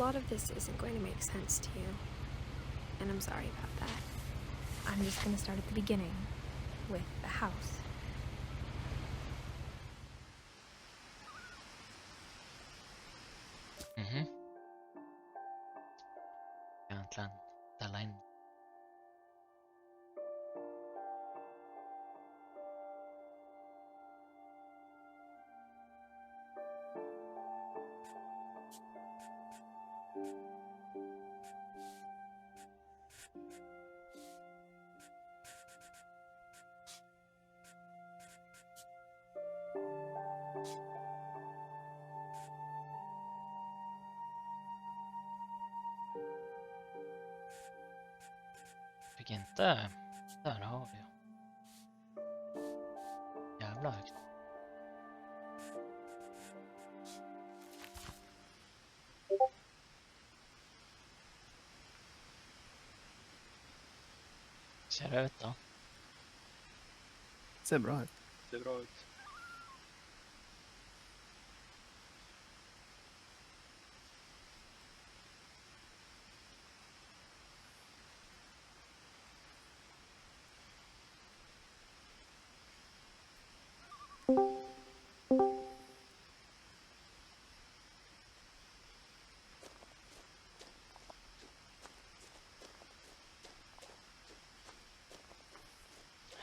lot of this isn't going to make sense to you, and I'm sorry about that. I'm just going to start at the beginning, with the house. Egentligen ställa in. Fick inte. Där har vi. Jävla högt. Ser det ut då? Ser bra ut. Ser bra ut.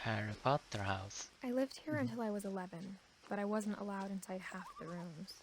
Harry Potter house. I lived here until I was 11, but I wasn't allowed inside half the rooms.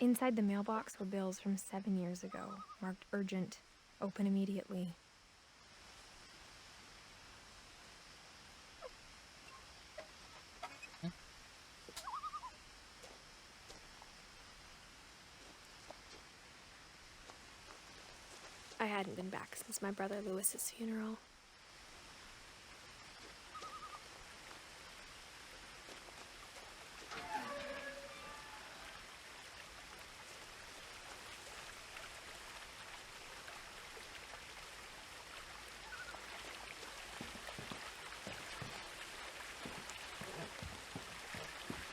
Inside the mailbox were bills from 7 years ago, marked urgent, open immediately. I hadn't been back since my brother Lewis's funeral.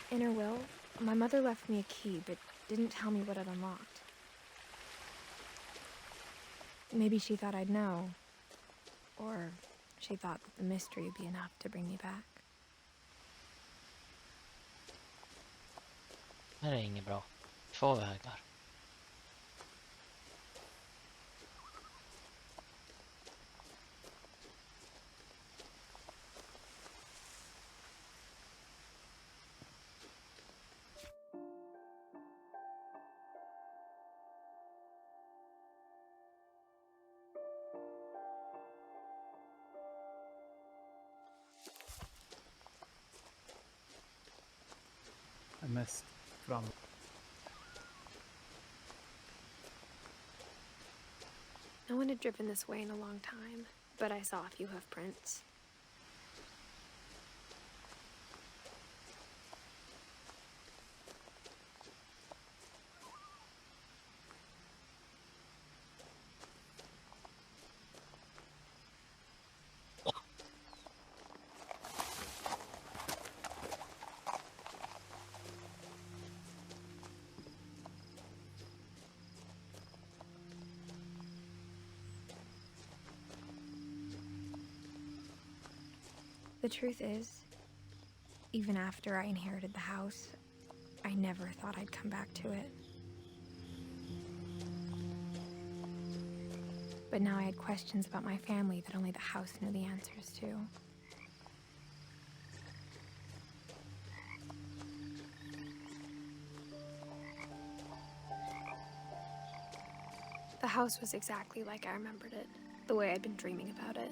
In her will, my mother left me a key, but didn't tell me what it unlocked. Maybe she thought I'd know. Or she thought that the mystery would be enough to bring me back. Det är inget bra. 2 vägar. är mest fram. No one had driven this way in a long time, but I saw a few hoof prints. The truth is, even after I inherited the house, I never thought I'd come back to it. But now I had questions about my family that only the house knew the answers to. The house was exactly like I remembered it, the way I'd been dreaming about it.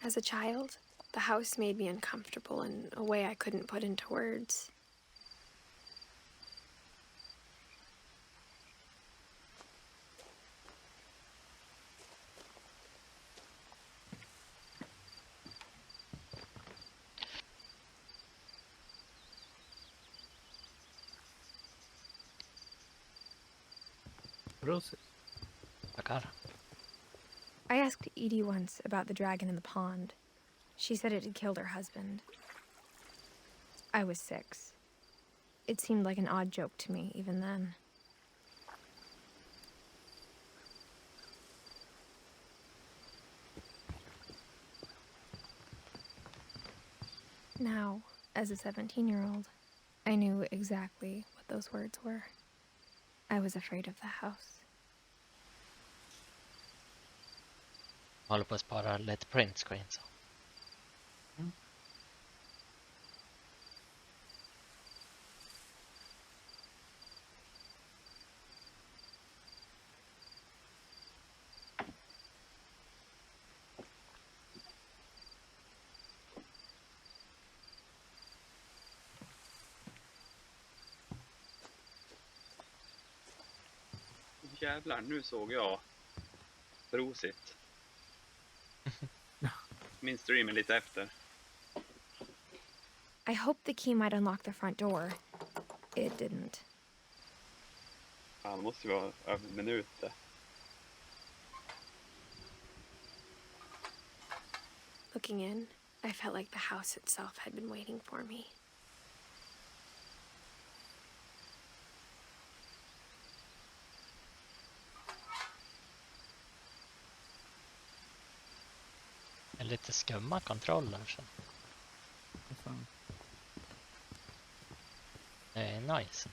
As a child, the house made me uncomfortable in a way I couldn't put into words. Rosie. Tackar. I asked Edie once about the dragon in the pond. She said it had killed her husband. I was 6. It seemed like an odd joke to me even then. Now, as a 17-year-old, I knew exactly what those words were. I was afraid of the house. Håller på att spara lite print screens. Jävlar, nu såg jag Prosit. Min stream är lite efter. I hoped the key might unlock the front door. It didn't. Han måste ju vara över en minut. Looking in, I felt like the house itself had been waiting for me. Lite skumma kontroller. Så. Vad fan. Det är nice.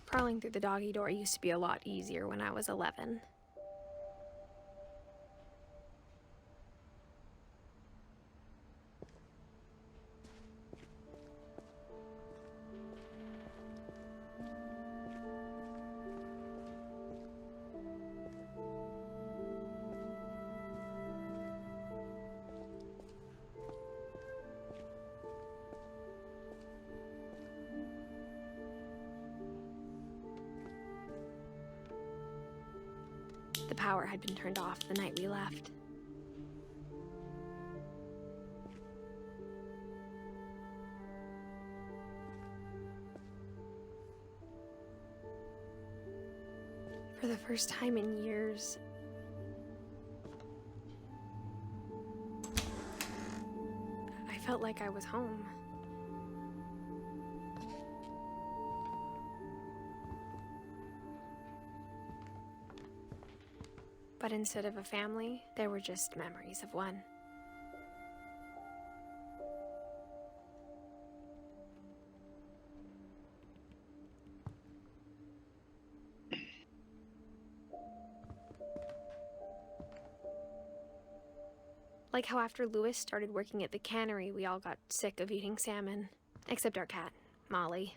Crawling through the doggy door used to be a lot easier when I was 11. The power had been turned off the night we left. For the first time in years, I felt like I was home. But instead of a family, there were just memories of one. Like how after Lewis started working at the cannery, we all got sick of eating salmon. Except our cat, Molly.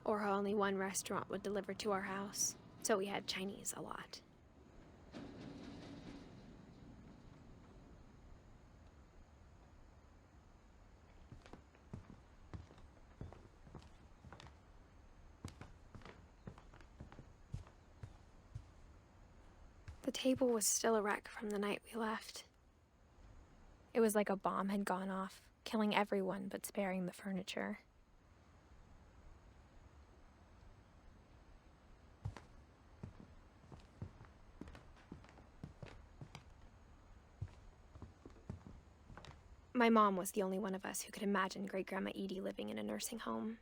Or how only one restaurant would deliver to our house, so we had Chinese a lot. The table was still a wreck from the night we left. It was like a bomb had gone off, killing everyone but sparing the furniture. My mom was the only one of us who could imagine Great-Grandma Edie living in a nursing home.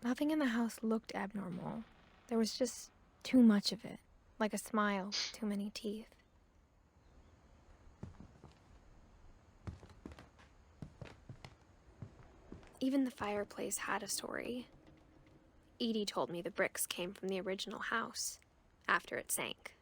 Nothing in the house looked abnormal. There was just too much of it, like a smile with too many teeth. Even the fireplace had a story. Edie told me the bricks came from the original house, after it sank.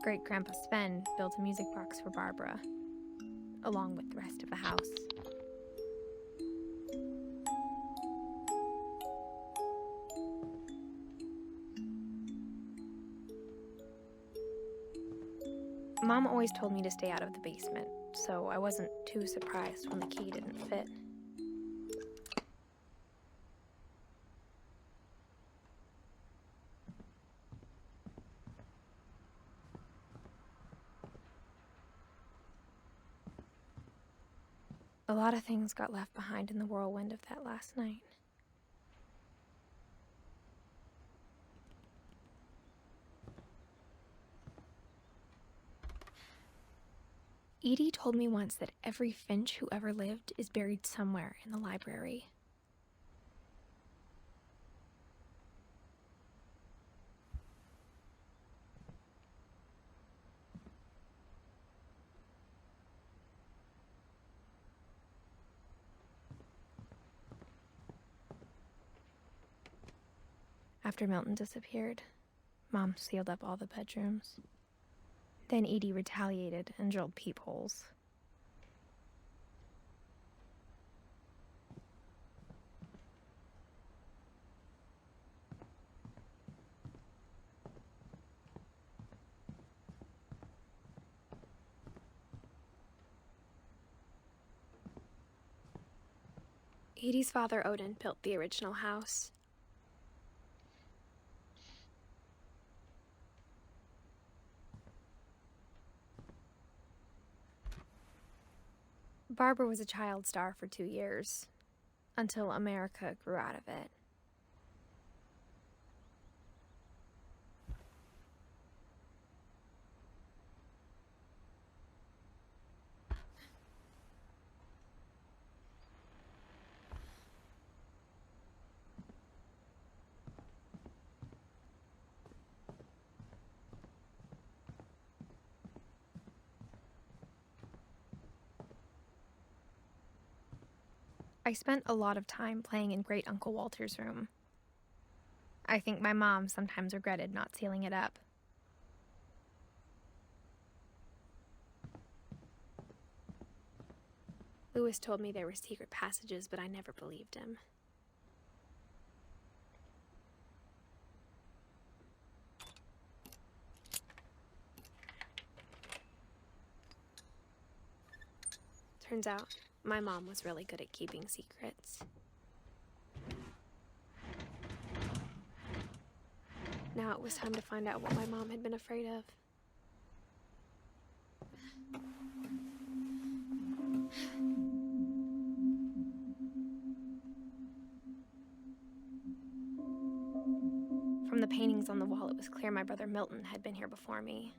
Great-Grandpa Sven built a music box for Barbara, along with the rest of the house. Mom always told me to stay out of the basement, so I wasn't too surprised when the key didn't fit. A lot of things got left behind in the whirlwind of that last night. Edie told me once that every Finch who ever lived is buried somewhere in the library. After Milton disappeared, Mom sealed up all the bedrooms. Then Edie retaliated and drilled peepholes. Edie's father, Odin, built the original house. Barbara was a child star for 2 years, until America grew out of it. I spent a lot of time playing in Great Uncle Walter's room. I think my mom sometimes regretted not sealing it up. Lewis told me there were secret passages, but I never believed him. Turns out, my mom was really good at keeping secrets. Now it was time to find out what my mom had been afraid of. From the paintings on the wall, it was clear my brother Milton had been here before me.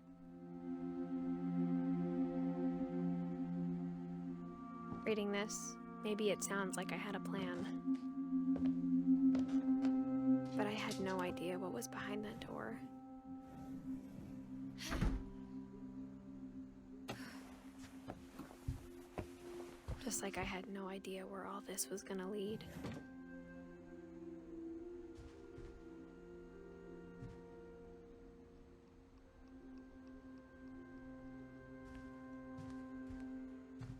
Reading this, maybe it sounds like I had a plan. But I had no idea what was behind that door. Just like I had no idea where all this was gonna lead.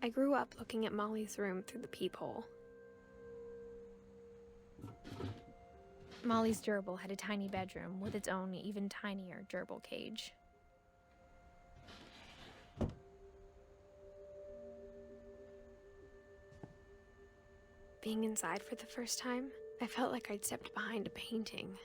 I grew up looking at Molly's room through the peephole. Molly's gerbil had a tiny bedroom with its own even tinier gerbil cage. Being inside for the first time, I felt like I'd stepped behind a painting.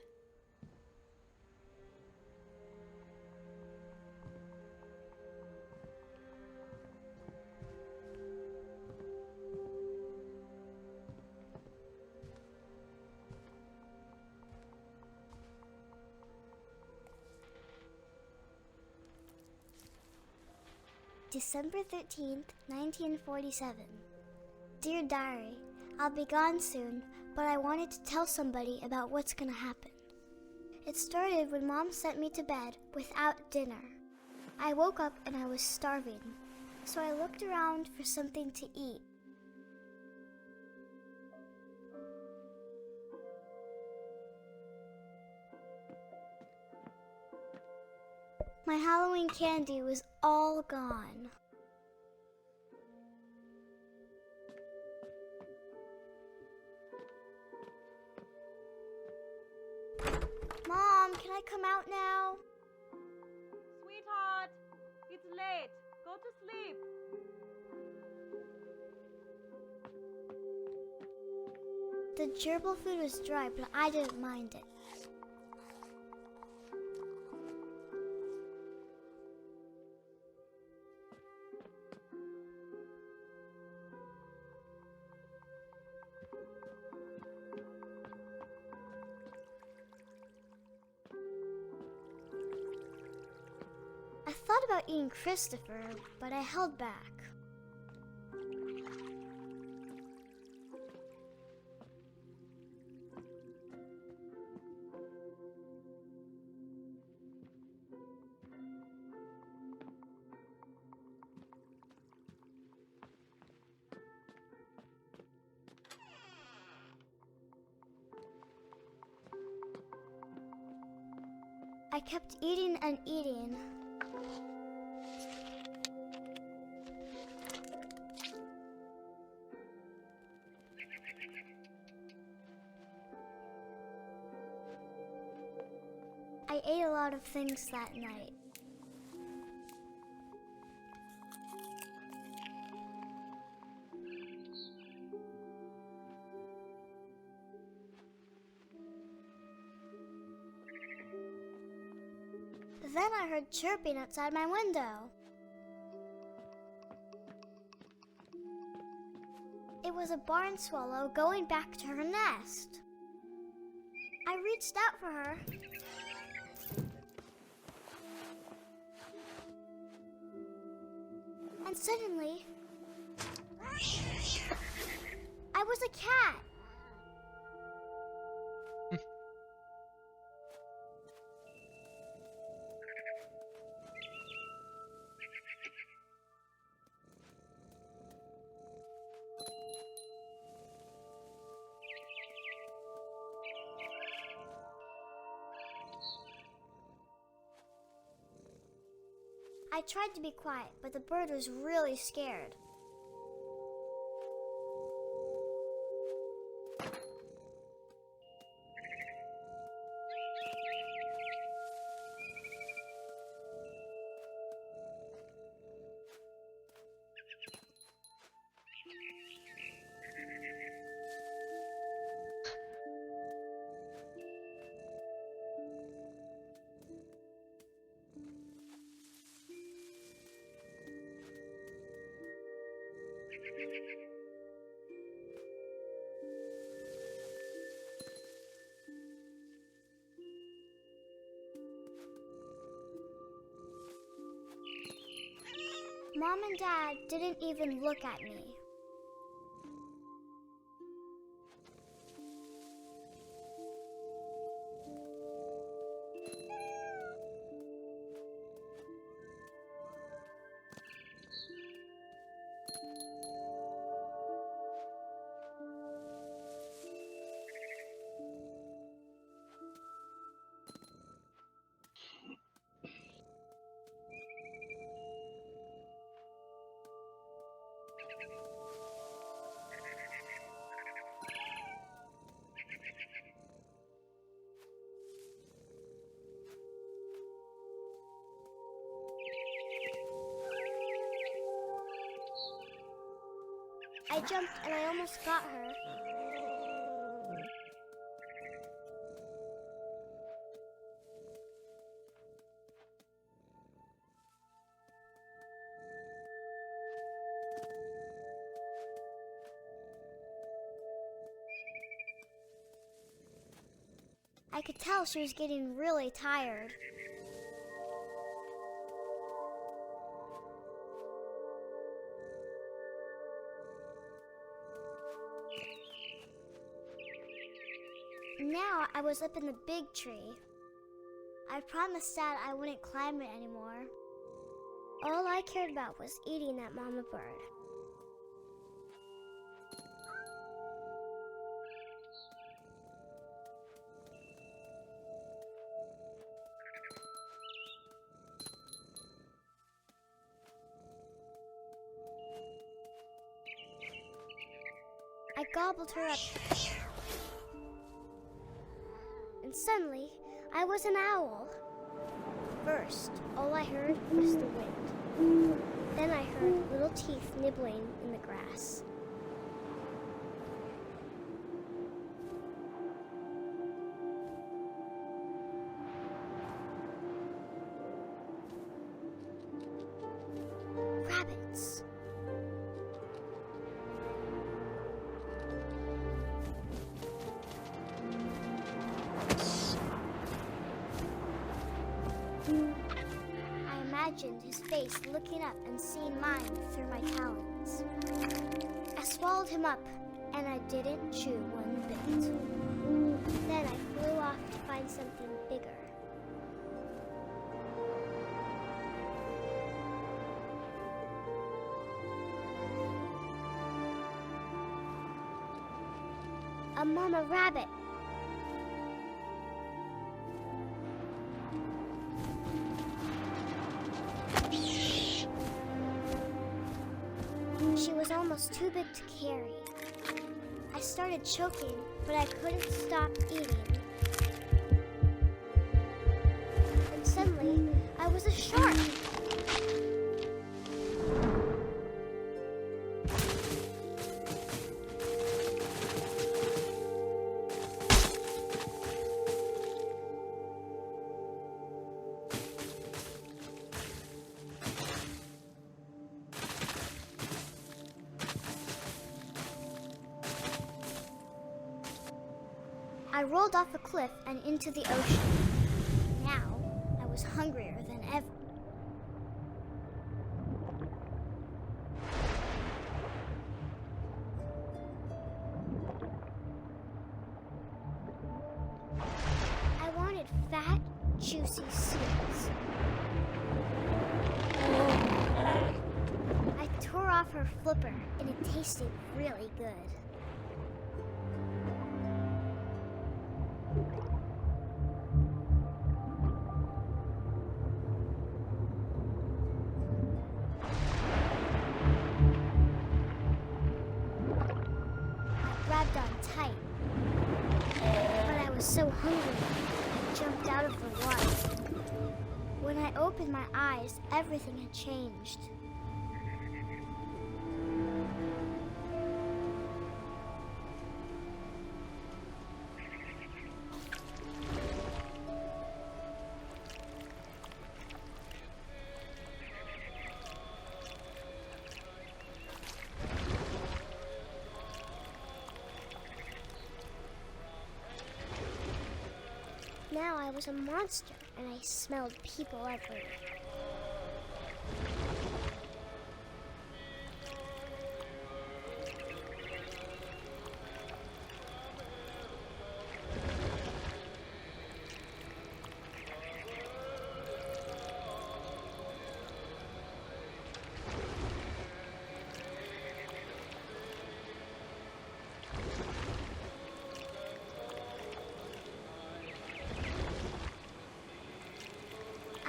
December 13th, 1947. Dear Diary, I'll be gone soon, but I wanted to tell somebody about what's gonna happen. It started when Mom sent me to bed without dinner. I woke up and I was starving, so I looked around for something to eat. My Halloween candy was all gone. Mom, can I come out now? Sweetheart, it's late. Go to sleep. The gerbil food was dry, but I didn't mind it. I thought about eating Christopher, but I held back. I kept eating and eating. I ate a lot of things that night. Then I heard chirping outside my window. It was a barn swallow going back to her nest. I reached out for her. And suddenly, I was a cat. I tried to be quiet, but the bird was really scared. Mom and Dad didn't even look at me. I jumped and I almost got her. I could tell she was getting really tired. Now I was up in the big tree. I promised Dad I wouldn't climb it anymore. All I cared about was eating that mama bird. I gobbled her up. And suddenly, I was an owl. First, all I heard was the wind. Then I heard little teeth nibbling in the grass. Rabbits. I imagined his face looking up and seeing mine through my talons. I swallowed him up, and I didn't chew one bit. Then I flew off to find something bigger. A mama rabbit. She was almost too big to carry. I started choking, but I couldn't stop eating. And suddenly, I was a shark. I rolled off a cliff and into the ocean. Now, I was hungrier than ever. I wanted fat, juicy seals. I tore off her flipper, and it tasted really good. Grabbed on tight, but I was so hungry, I jumped out of the water. When I opened my eyes, everything had changed. Now I was a monster, and I smelled people everywhere.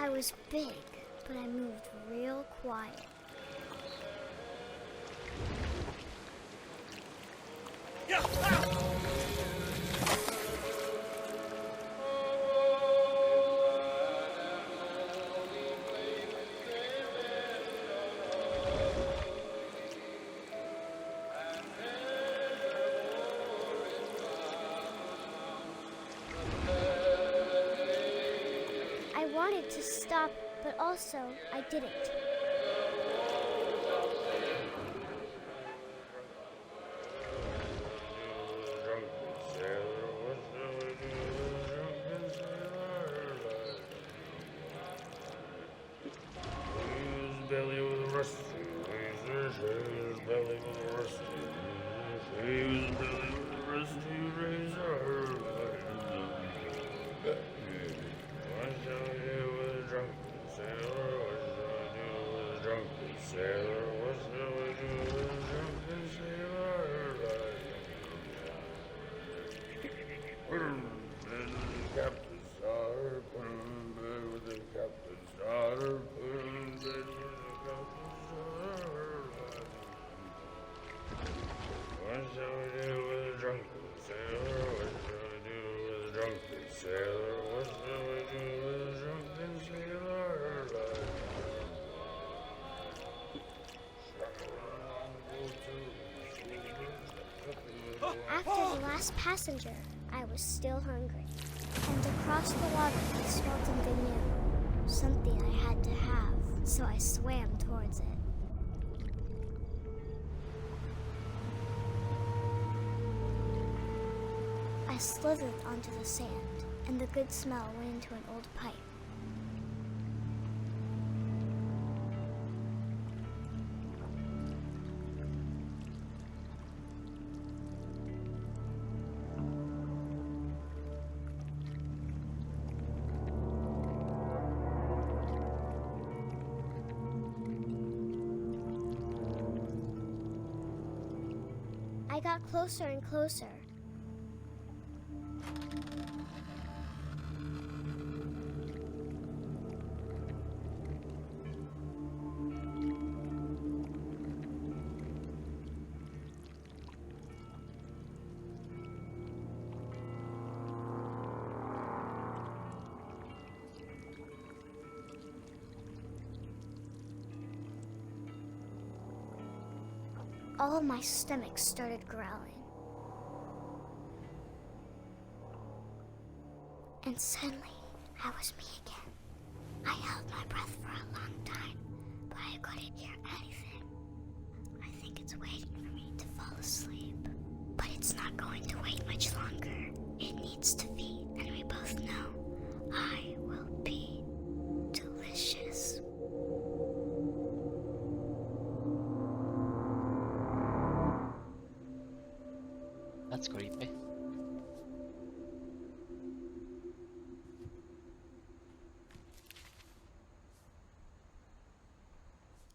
I was big, but I moved real quiet. to stop, but also I didn't. Belly with a rusty razor, his belly with a rusty razor, his belly with a rusty razor. What shall I do with a drunken sailor? What shall I do with a drunken sailor? What shall I do with a drunken sailor? Put him in the captain's daughter, put him in bed with the captain's daughter, put him in bed with the captain's daughter. What shall we do with a drunken sailor? What shall we do with a drunken sailor? What shall we do with a drunken sailor? After the last passenger, I was still hungry. And across the water, I smelled something new. Something I had to have, so I swam towards it. I slithered onto the sand, and the good smell went into an old pipe. I got closer and closer. All of my stomach started growling. And suddenly, I was me again. I held my breath for a long time, but I couldn't hear anything. I think it's waiting for me to fall asleep. But it's not going to wait much longer. It needs to feed, and we both know I will be delicious. That's creepy.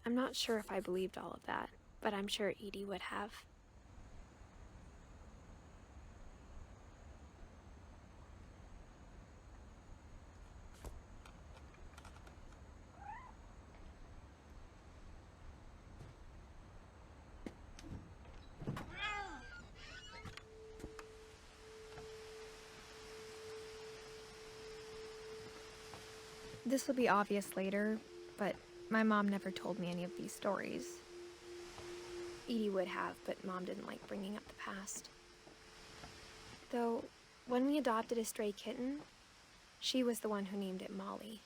I'm not sure if I believed all of that, but I'm sure Edie would have. This will be obvious later, but my mom never told me any of these stories. Edie would have, but Mom didn't like bringing up the past. Though, when we adopted a stray kitten, she was the one who named it Molly.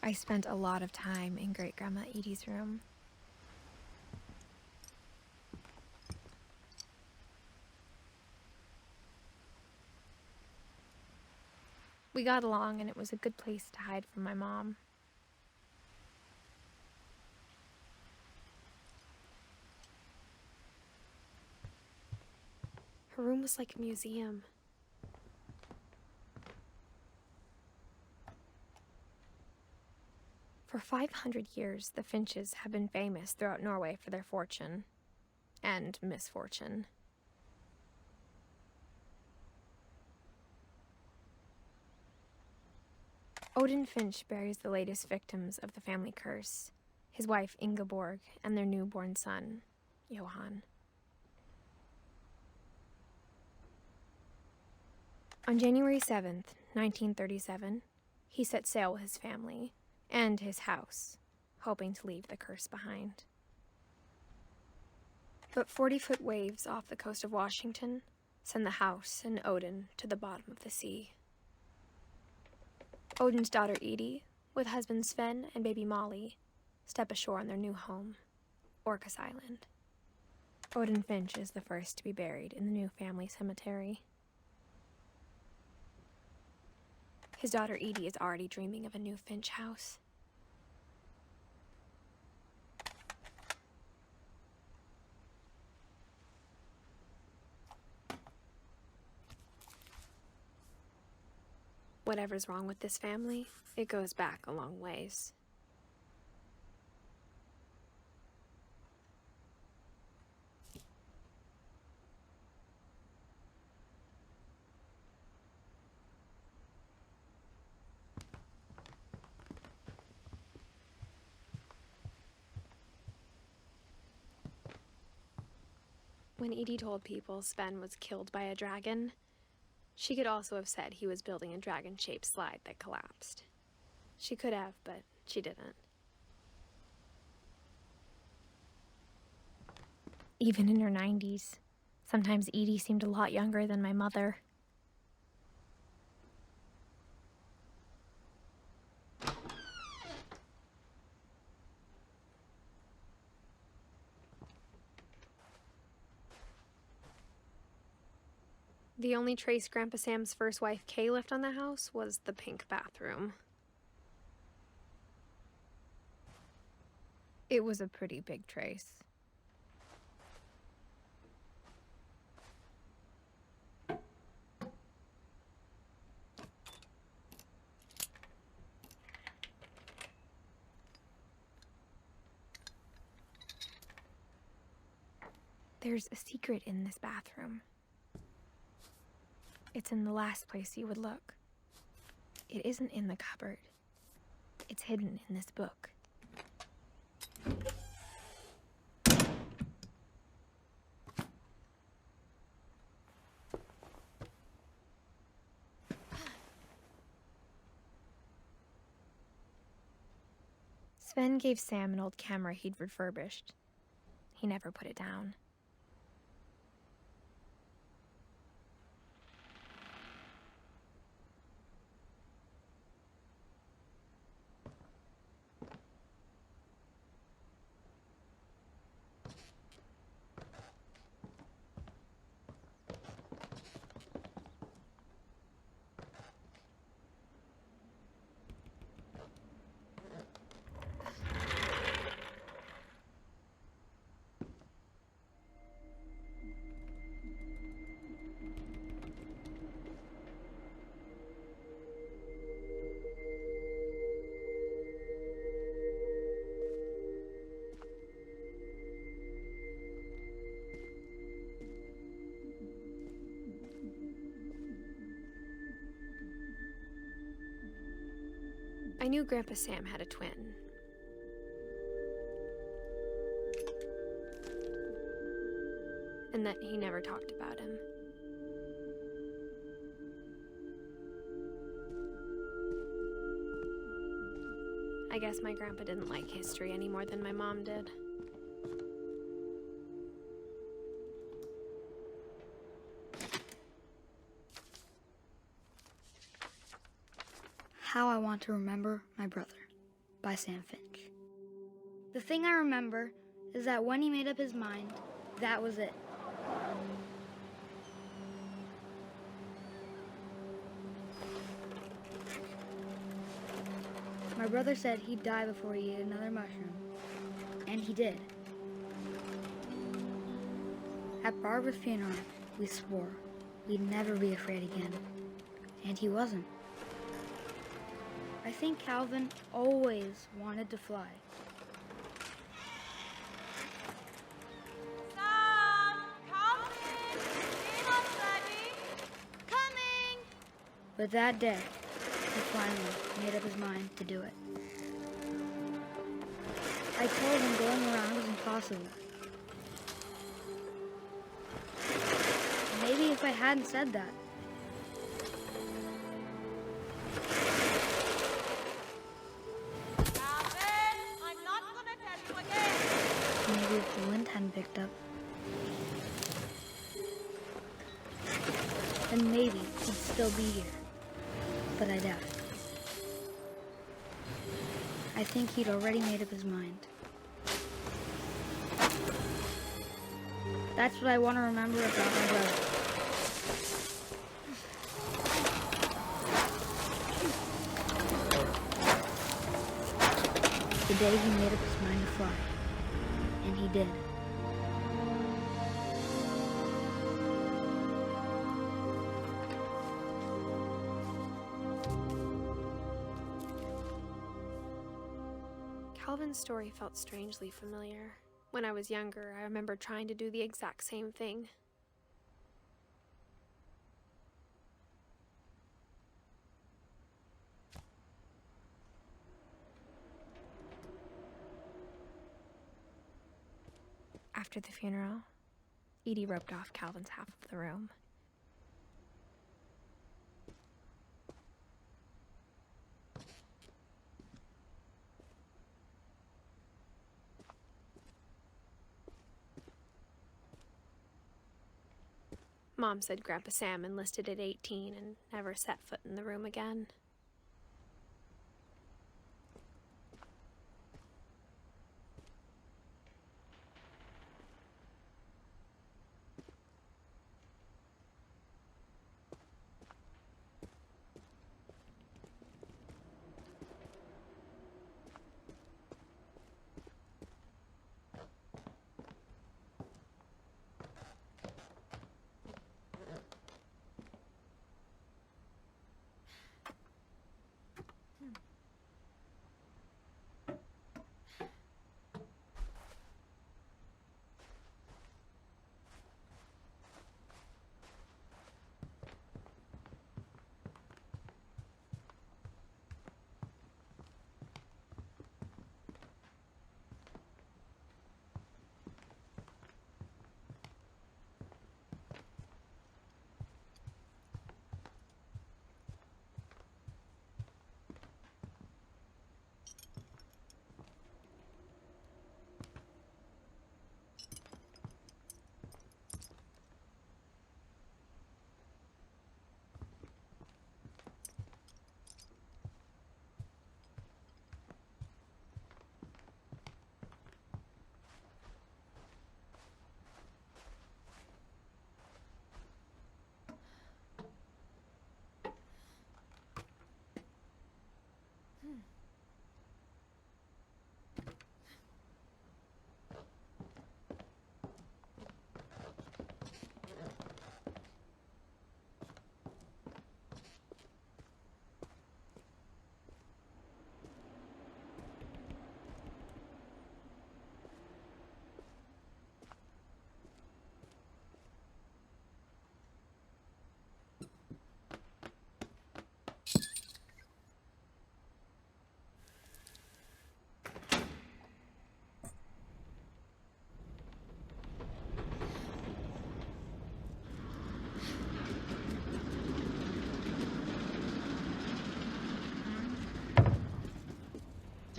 I spent a lot of time in Great-Grandma Edie's room. We got along, and it was a good place to hide from my mom. Her room was like a museum. For 500 years, the Finches have been famous throughout Norway for their fortune and misfortune. Odin Finch buries the latest victims of the family curse, his wife Ingeborg and their newborn son, Johan. On January 7th, 1937, he set sail with his family and his house hoping to leave the curse behind. But 40-foot waves off the coast of Washington send the house and Odin to the bottom of the sea. Odin's daughter Edie, with husband Sven and baby Molly, step ashore on their new home, Orcas Island. Odin Finch is the first to be buried in the new family cemetery. His daughter Edie is already dreaming of a new Finch house. Whatever's wrong with this family, it goes back a long ways. When Edie told people Sven was killed by a dragon, she could also have said he was building a dragon-shaped slide that collapsed. She could have, but she didn't. Even in her 90s, sometimes Edie seemed a lot younger than my mother. The only trace Grandpa Sam's first wife Kay left on the house was the pink bathroom. It was a pretty big trace. There's a secret in this bathroom. It's in the last place you would look. It isn't in the cupboard. It's hidden in this book. Sven gave Sam an old camera he'd refurbished. He never put it down. I knew Grandpa Sam had a twin. And that he never talked about him. I guess my grandpa didn't like history any more than my mom did. How I Want to Remember My Brother by Sam Finch. The thing I remember is that when he made up his mind, that was it. My brother said he'd die before he ate another mushroom, and he did. At Barbara's funeral, we swore we'd never be afraid again, and he wasn't. I think Calvin always wanted to fly. Sam! Calvin! Dinner's ready! Coming! But that day, he finally made up his mind to do it. I told him going around was impossible. Maybe if I hadn't said that, Calvin! I'm not bathtub. Then maybe he'd still be here. But I doubt it. I think he'd already made up his mind. That's what I want to remember about my brother. The day he made up his mind to fly. And he did. Calvin's story felt strangely familiar. When I was younger, I remember trying to do the exact same thing. After the funeral, Edie roped off Calvin's half of the room. Mom said Grandpa Sam enlisted at 18 and never set foot in the room again.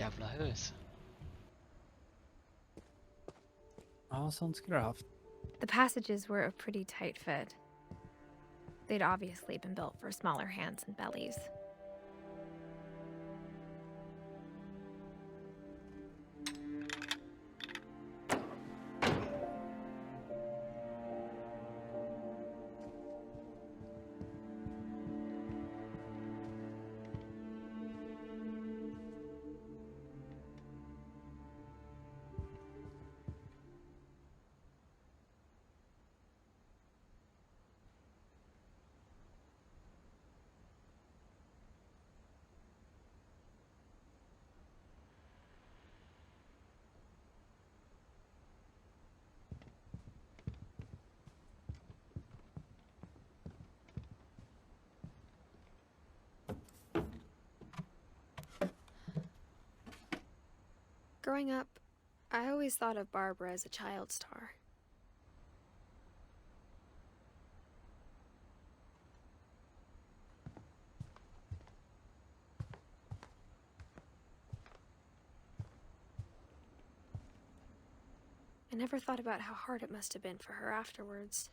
Jävla hus. Ja, sånt skulle du haft. The passages were a pretty tight fit. They'd obviously been built for smaller hands and bellies. Growing up, I always thought of Barbara as a child star. I never thought about how hard it must have been for her afterwards.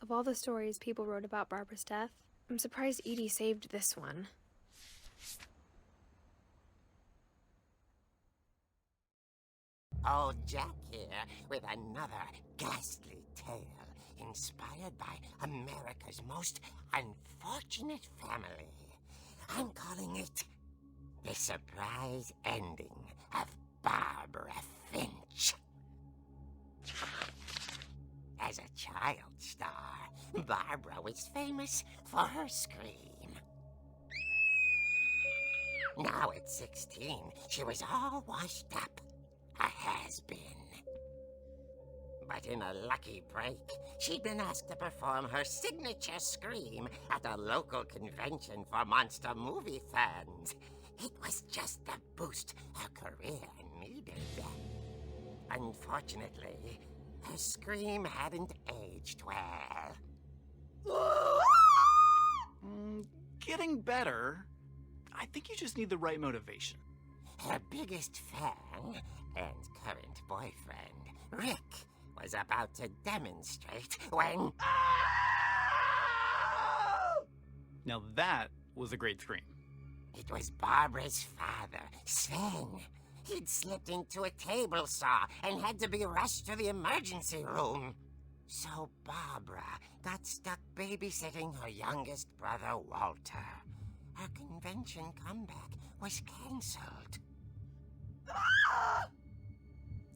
Of all the stories people wrote about Barbara's death, I'm surprised Edie saved this one. Old Jack here with another ghastly tale inspired by America's most unfortunate family. I'm calling it The Surprise Ending of Barbara Finch. As a child star, Barbara was famous for her scream. Now at 16, she was all washed up. A has-been. But in a lucky break, she'd been asked to perform her signature scream at a local convention for monster movie fans. It was just the boost her career needed. Unfortunately, her scream hadn't aged well. Getting better. I think you just need the right motivation. Her biggest fan and current boyfriend, Rick, was about to demonstrate when... Now that was a great scream. It was Barbara's father, Sven. He'd slipped into a table saw and had to be rushed to the emergency room. So Barbara got stuck babysitting her youngest brother, Walter. Her convention comeback was cancelled.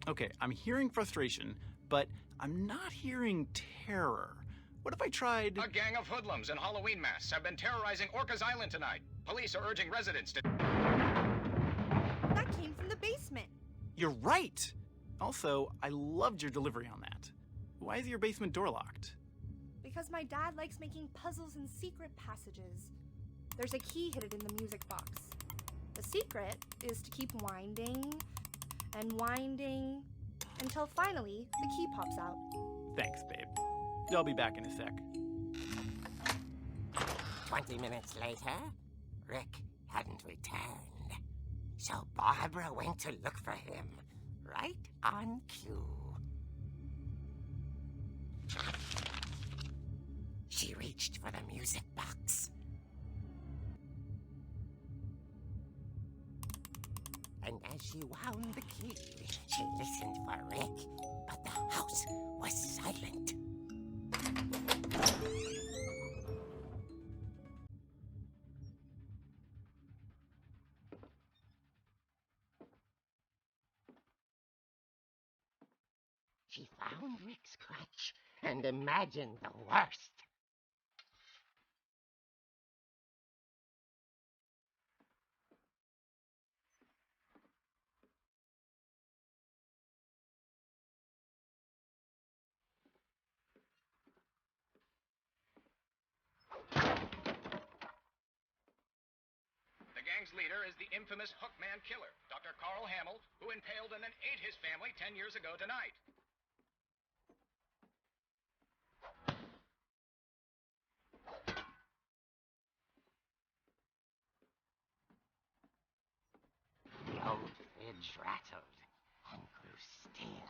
Okay, I'm hearing frustration, but I'm not hearing terror. What if I tried... A gang of hoodlums in Halloween masks have been terrorizing Orcas Island tonight. Police are urging residents to... That came from the basement. You're right! Also, I loved your delivery on that. Why is your basement door locked? Because my dad likes making puzzles and secret passages. There's a key hidden in the music box. The secret is to keep winding and winding until finally the key pops out. Thanks, babe. I'll be back in a sec. 20 minutes later, Rick hadn't returned. So Barbara went to look for him, right on cue. She reached for the music box. And as she wound the key, she listened for Rick, but the house was silent. She found Rick's crutch and imagined the worst. The gang's leader is the infamous Hookman killer, Dr. Carl Hamill, who impaled and then ate his family 10 years ago tonight. The old fridge rattled and grew still.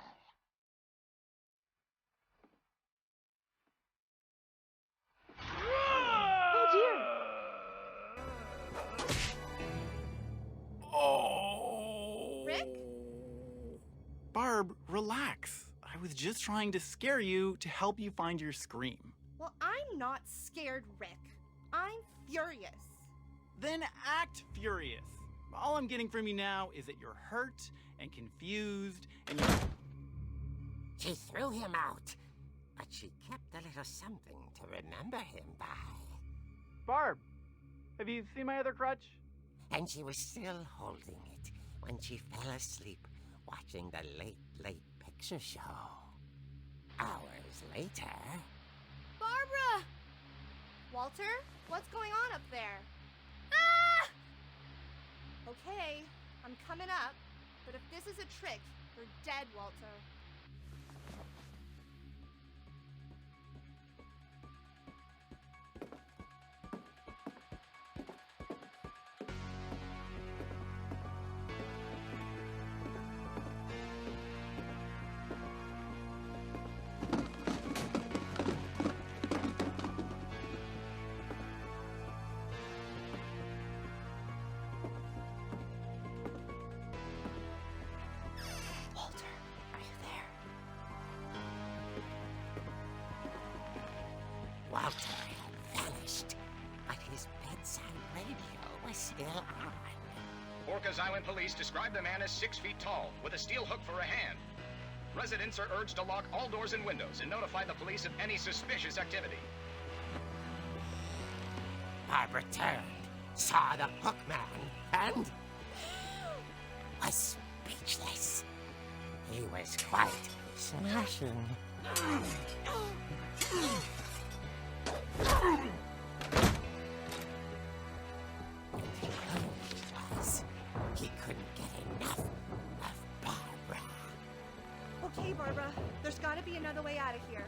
Oh! Rick? Barb, relax. I was just trying to scare you to help you find your scream. Well, I'm not scared, Rick. I'm furious. Then act furious. All I'm getting from you now is that you're hurt and confused and you're... She threw him out, but she kept a little something to remember him by. Barb, have you seen my other crutch? And she was still holding it when she fell asleep watching the late picture show. Hours later... Barbara! Walter, what's going on up there? Ah! Okay, I'm coming up, but if this is a trick, you're dead, Walter. still on. Orcas Island police describe the man as 6 feet tall, with a steel hook for a hand. Residents are urged to lock all doors and windows and notify the police of any suspicious activity. Barbara turned, saw the hook man, and was speechless. He was quite smashing. He couldn't get enough of Barbara. Okay, Barbara, there's gotta be another way out of here.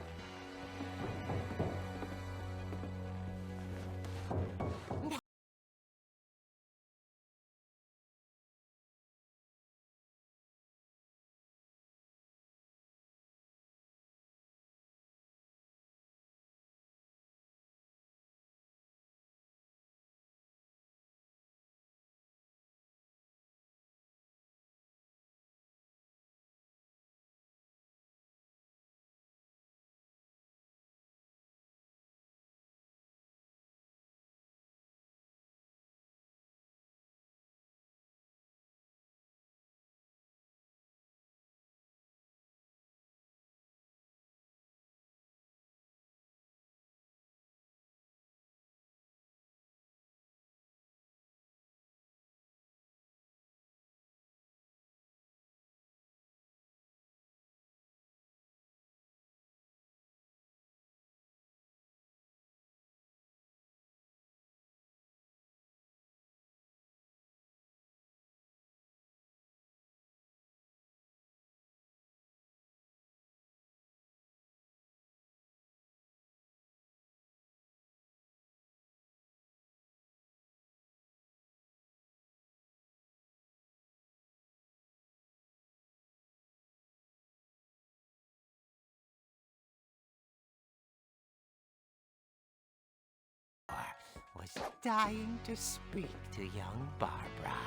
Was dying to speak to young Barbara.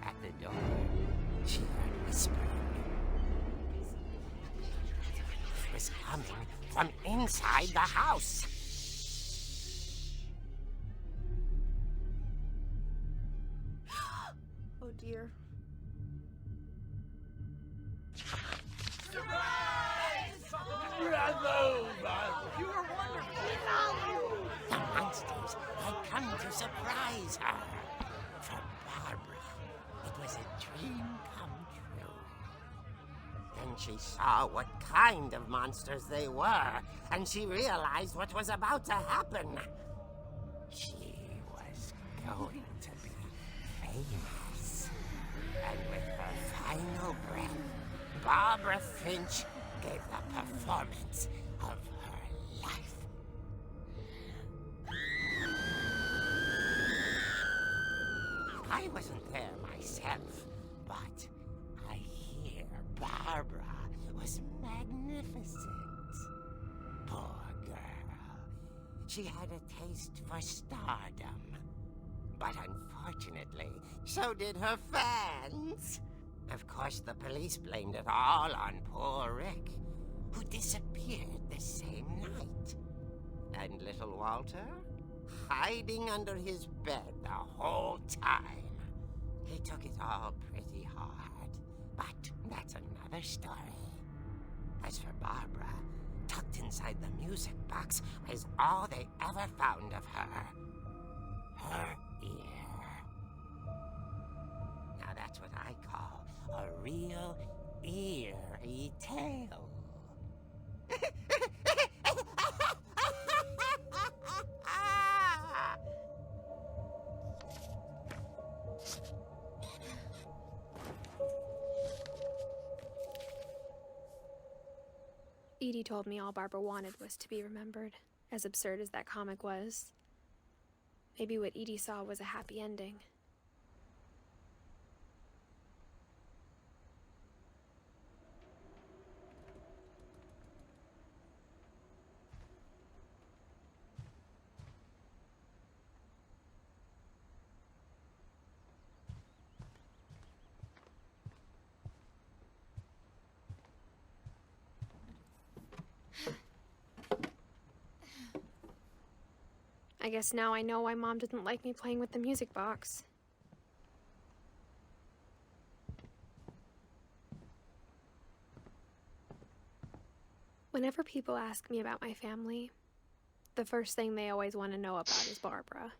At the door, she heard whispering. It was coming from inside the house. Oh dear. Bravo, Barbara! You were wonderful! The monsters had come to surprise her. For Barbara, it was a dream come true. Then she saw what kind of monsters they were, and she realized what was about to happen. She was going to be famous. And with her final breath, Barbara Finch gave the performance of her life. I wasn't there myself, but I hear Barbara was magnificent. Poor girl. She had a taste for stardom. But unfortunately, so did her fans. Of course, the police blamed it all on poor Rick, who disappeared the same night. And little Walter, hiding under his bed the whole time. He took it all pretty hard, but that's another story. As for Barbara, tucked inside the music box was all they ever found of her. Her ear. Now that's what I call a real eerie tale. Edie told me all Barbara wanted was to be remembered, as absurd as that comic was. Maybe what Edie saw was a happy ending. I I guess now I know why Mom didn't like me playing with the music box. Whenever people ask me about my family, the first thing they always want to know about is Barbara.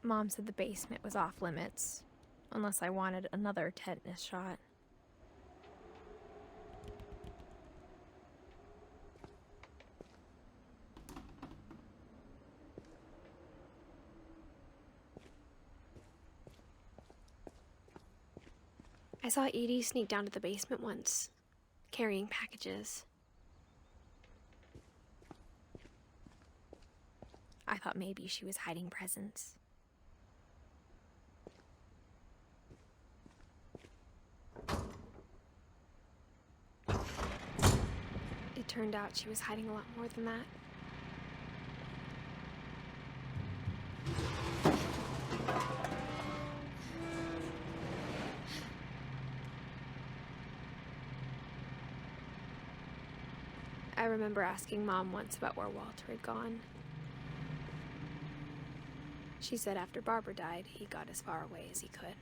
Mom said the basement was off limits, unless I wanted another tetanus shot. I saw Edie sneak down to the basement once, carrying packages. I thought maybe she was hiding presents. It turned out she was hiding a lot more than that. I remember asking Mom once about where Walter had gone. She said after Barbara died, he got as far away as he could.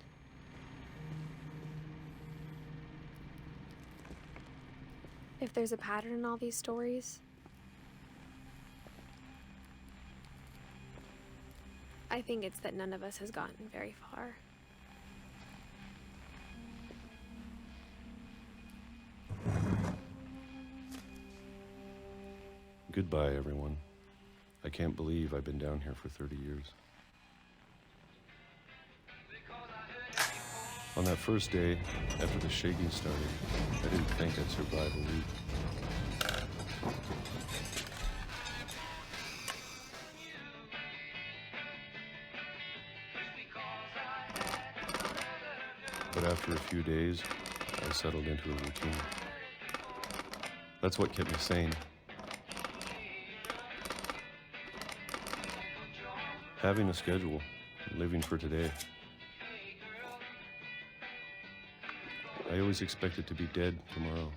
If there's a pattern in all these stories, I think it's that none of us has gotten very far. Goodbye, everyone. I can't believe I've been down here for 30 years. On that first day, after the shaking started, I didn't think I'd survive a week. But after a few days, I settled into a routine. That's what kept me sane. Having a schedule, living for today. I always expected to be dead tomorrow.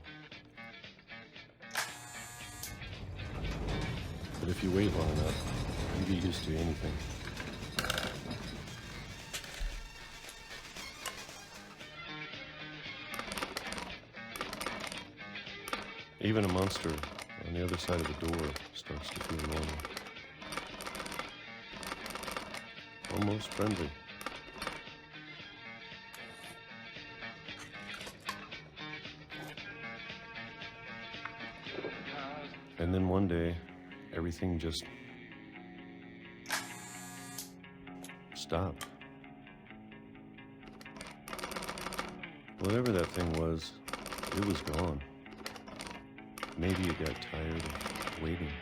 But if you wait long enough, you get used to anything. Even a monster on the other side of the door starts to feel normal. Almost friendly. And then one day, everything just stopped. Whatever that thing was, it was gone. Maybe it got tired of waiting.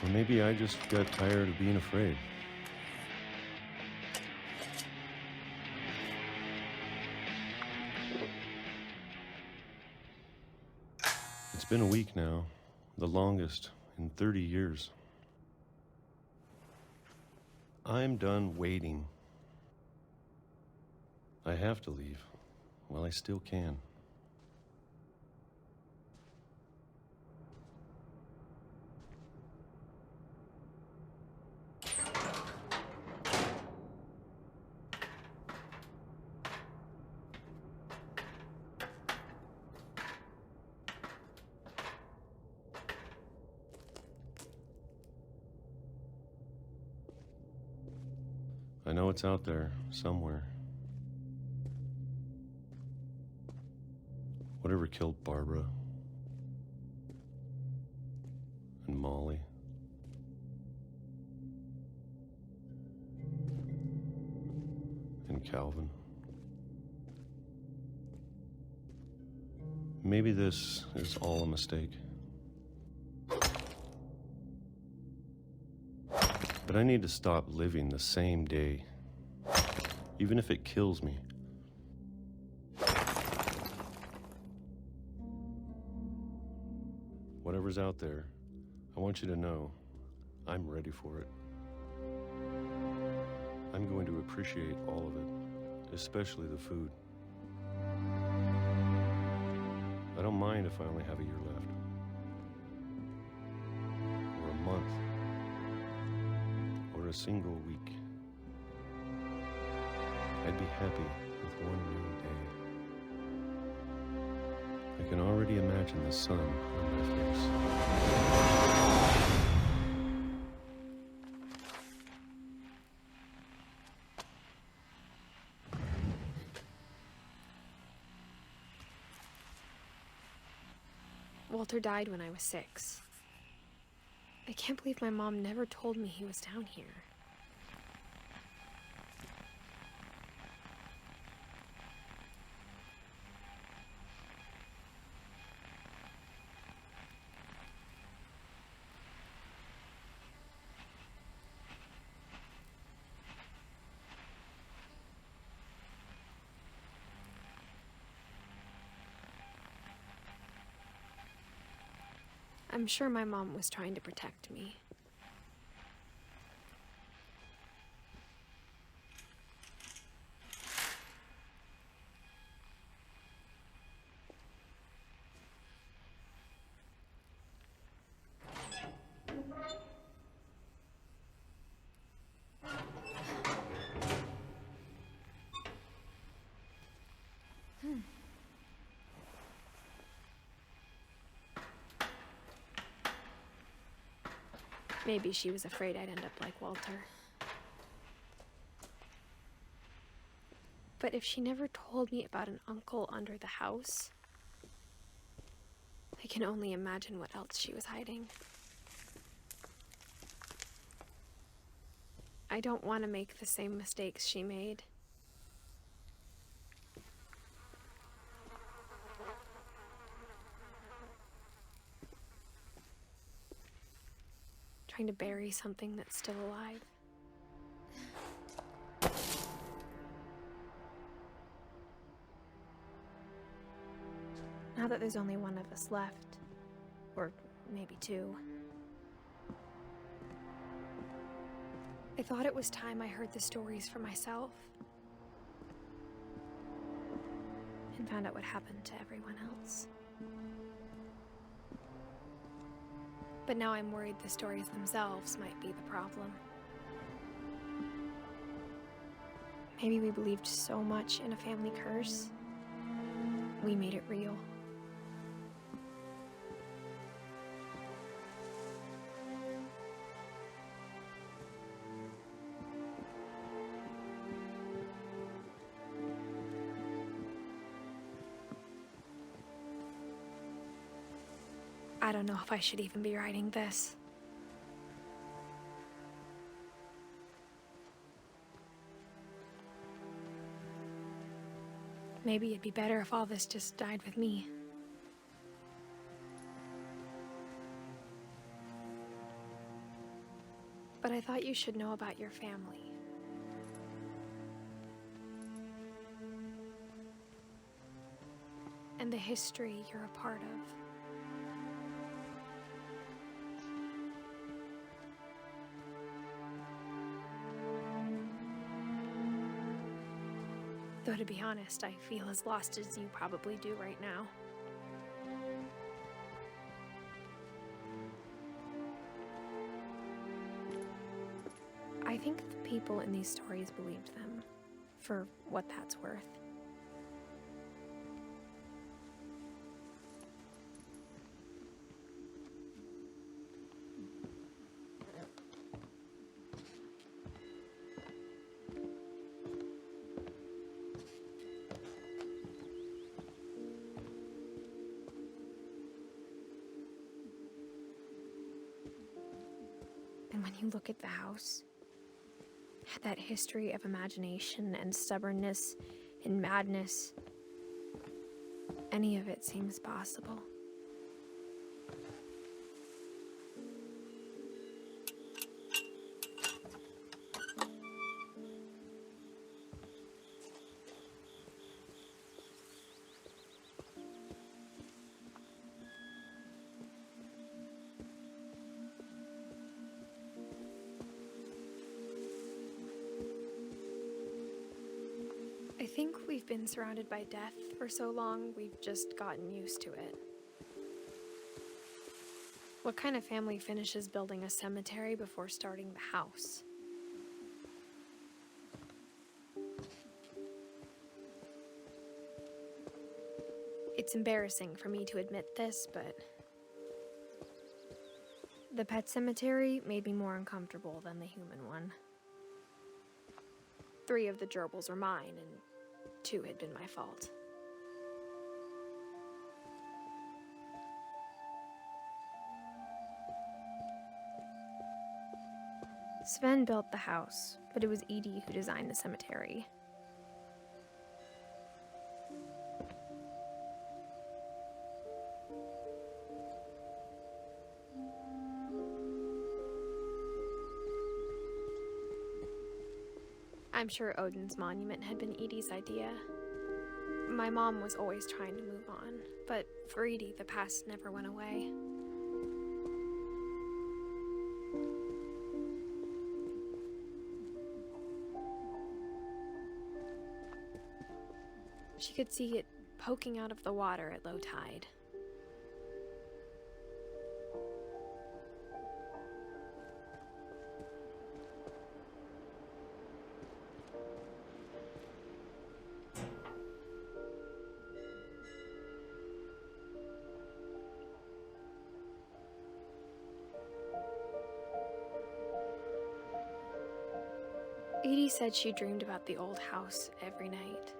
Or maybe I just got tired of being afraid. It's been a week now, the longest in 30 years. I'm done waiting. I have to leave while I still can. I know it's out there, somewhere. Whatever killed Barbara and Molly. And Calvin. Maybe this is all a mistake. But I need to stop living the same day, even if it kills me. Whatever's out there, I want you to know I'm ready for it. I'm going to appreciate all of it, especially the food. I don't mind if I only have a year left, or a month, or a single week. I'd be happy with one new day. I can already imagine the sun on my face. Walter died when I was 6. I can't believe my mom never told me he was down here. I'm sure my mom was trying to protect me. Maybe she was afraid I'd end up like Walter. But if she never told me about an uncle under the house, I can only imagine what else she was hiding. I don't want to make the same mistakes she made. Trying to bury something that's still alive. Now that there's only one of us left, or maybe 2, I thought it was time I heard the stories for myself and found out what happened to everyone else. But now I'm worried the stories themselves might be the problem. Maybe we believed so much in a family curse, we made it real. I don't know if I should even be writing this. Maybe it'd be better if all this just died with me. But I thought you should know about your family. And the history you're a part of. Though to be honest, I feel as lost as you probably do right now. I think the people in these stories believed them, for what that's worth. And when you look at the house, that history of imagination and stubbornness and madness, any of it seems possible. I think we've been surrounded by death for so long, we've just gotten used to it. What kind of family finishes building a cemetery before starting the house? It's embarrassing for me to admit this, but the pet cemetery made me more uncomfortable than the human one. 3 of the gerbils were mine, and 2 had been my fault. Sven built the house, but it was Edie who designed the cemetery. I'm sure Odin's monument had been Edie's idea. My mom was always trying to move on, but for Edie, the past never went away. She could see it poking out of the water at low tide. Edie said she dreamed about the old house every night.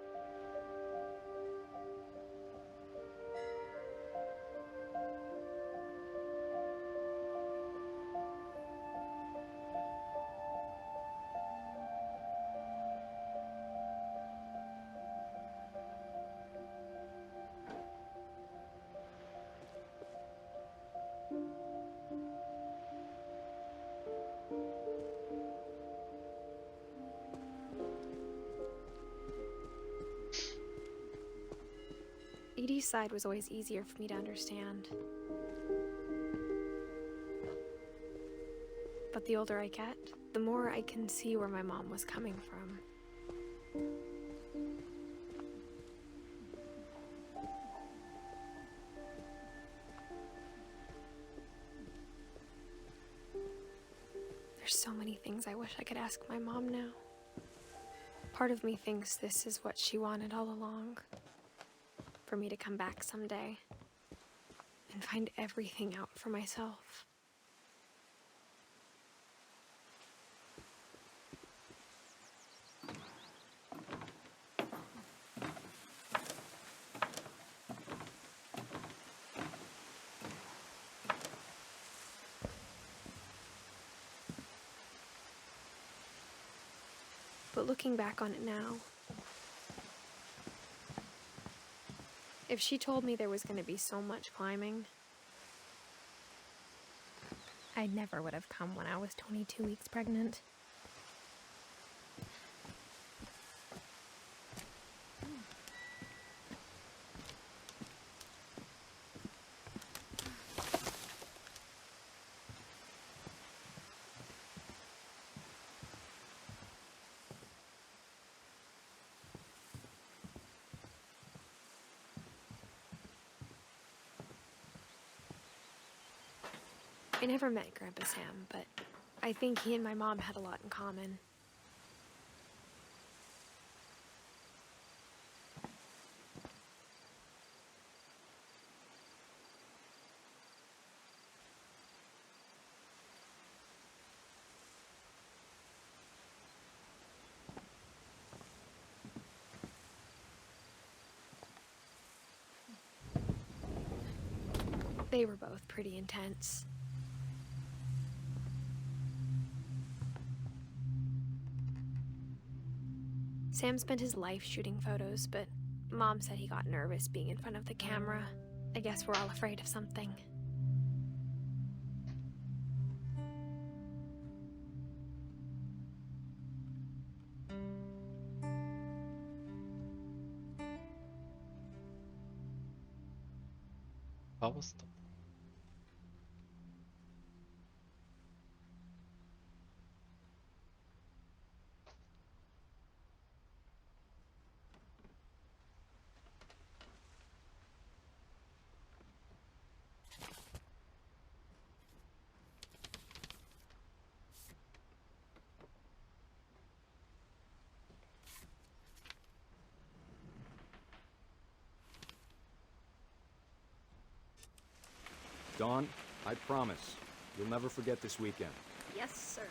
Edie's side was always easier for me to understand. But the older I get, the more I can see where my mom was coming from. There's so many things I wish I could ask my mom now. Part of me thinks this is what she wanted all along. For me to come back someday and find everything out for myself. But looking back on it now, if she told me there was going to be so much climbing, I never would have come when I was 22 weeks pregnant. I never met Grandpa Sam, but I think he and my mom had a lot in common. They were both pretty intense. Sam spent his life shooting photos, but Mom said he got nervous being in front of the camera. I guess we're all afraid of something. Vad var det? Dawn, I promise, you'll never forget this weekend. Yes, sir.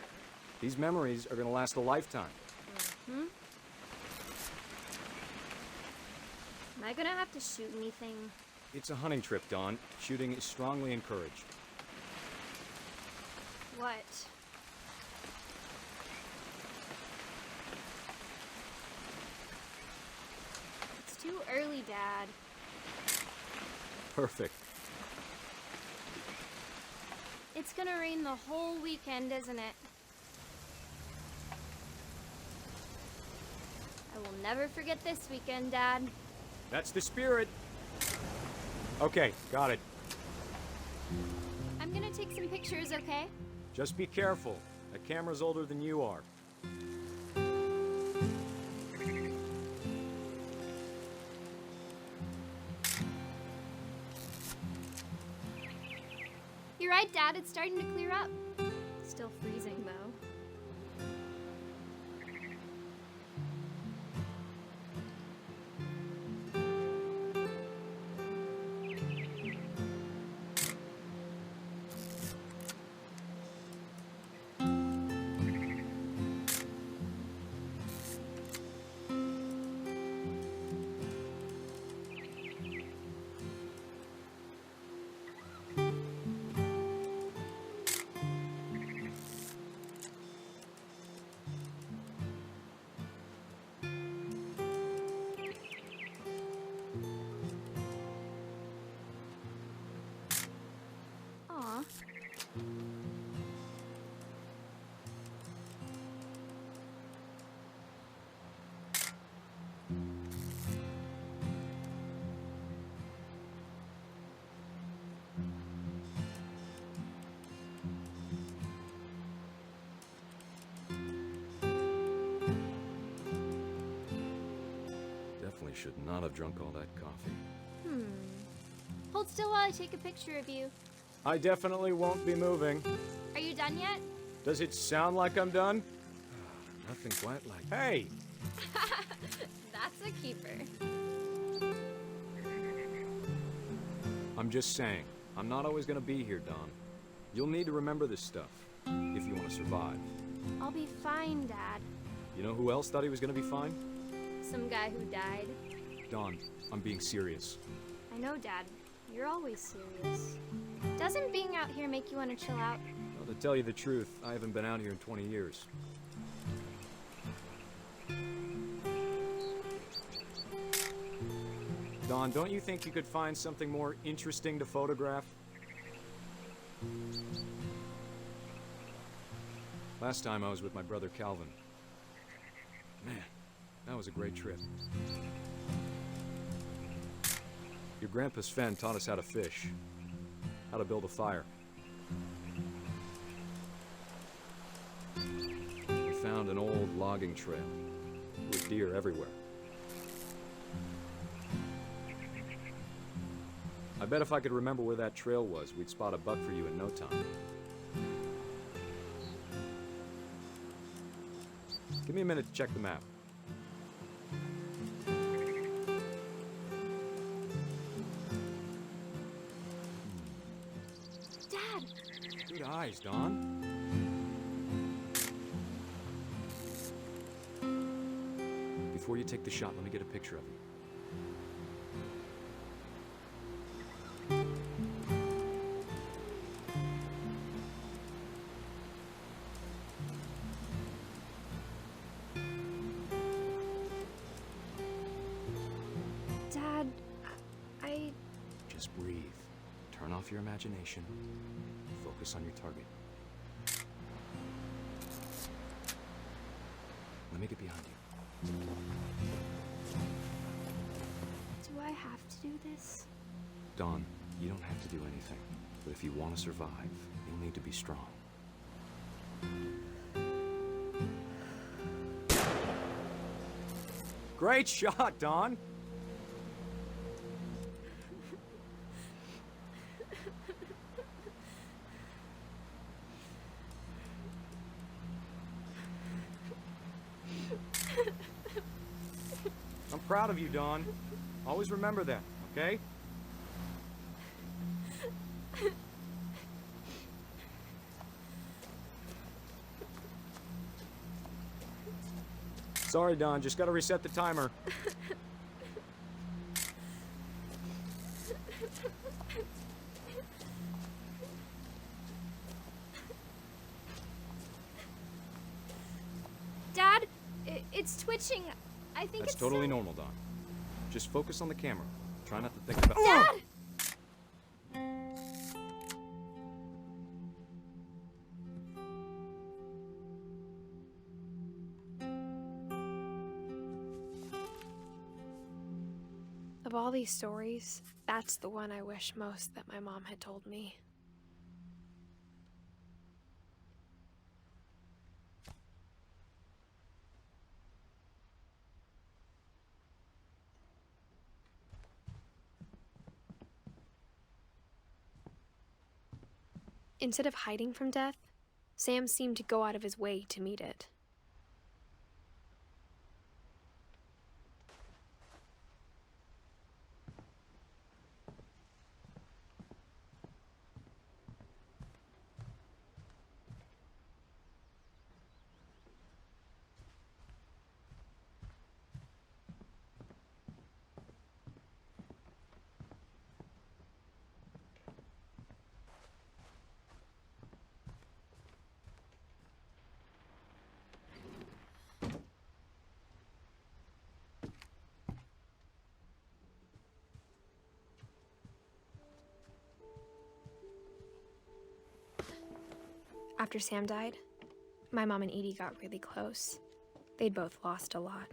These memories are gonna last a lifetime. Hmm? Am I gonna have to shoot anything? It's a hunting trip, Dawn. Shooting is strongly encouraged. What? It's too early, Dad. Perfect. It's gonna rain the whole weekend, isn't it? I will never forget this weekend, Dad. That's the spirit. Okay, got it. I'm gonna take some pictures, okay? Just be careful. That camera's older than you are. You're right, Dad. It's starting to clear up. Still freezing, though. Aw. Definitely should not have drunk all that coffee. Hold still while I take a picture of you. I definitely won't be moving. Are you done yet? Does it sound like I'm done? Nothing quite like... Hey! That's a keeper. I'm just saying, I'm not always gonna be here, Dawn. You'll need to remember this stuff, if you want to survive. I'll be fine, Dad. You know who else thought he was gonna be fine? Some guy who died. Dawn, I'm being serious. I know, Dad. You're always serious. Doesn't being out here make you want to chill out? Well, to tell you the truth, I haven't been out here in 20 years. Dawn, don't you think you could find something more interesting to photograph? Last time I was with my brother Calvin. Man, that was a great trip. Your grandpa Sven taught us how to fish, how to build a fire. We found an old logging trail with deer everywhere. I bet if I could remember where that trail was, we'd spot a buck for you in no time. Give me a minute to check the map. Dad! Good eyes, Dawn. Before you take the shot, let me get a picture of you. Just breathe. Turn off your imagination. Focus on your target. Let me get behind you. Do I have to do this? Dawn, you don't have to do anything. But if you want to survive, you'll need to be strong. Great shot, Dawn! I'm proud of you, Dawn. Always remember that, okay? Sorry, Dawn. Just gotta reset the timer. Dad, it's twitching. I think That's it's totally so... normal, Dawn. Just focus on the camera. Try not to think about— Dad! Of all these stories, that's the one I wish most that my mom had told me. Instead of hiding from death, Sam seemed to go out of his way to meet it. After Sam died, my mom and Edie got really close. They'd both lost a lot.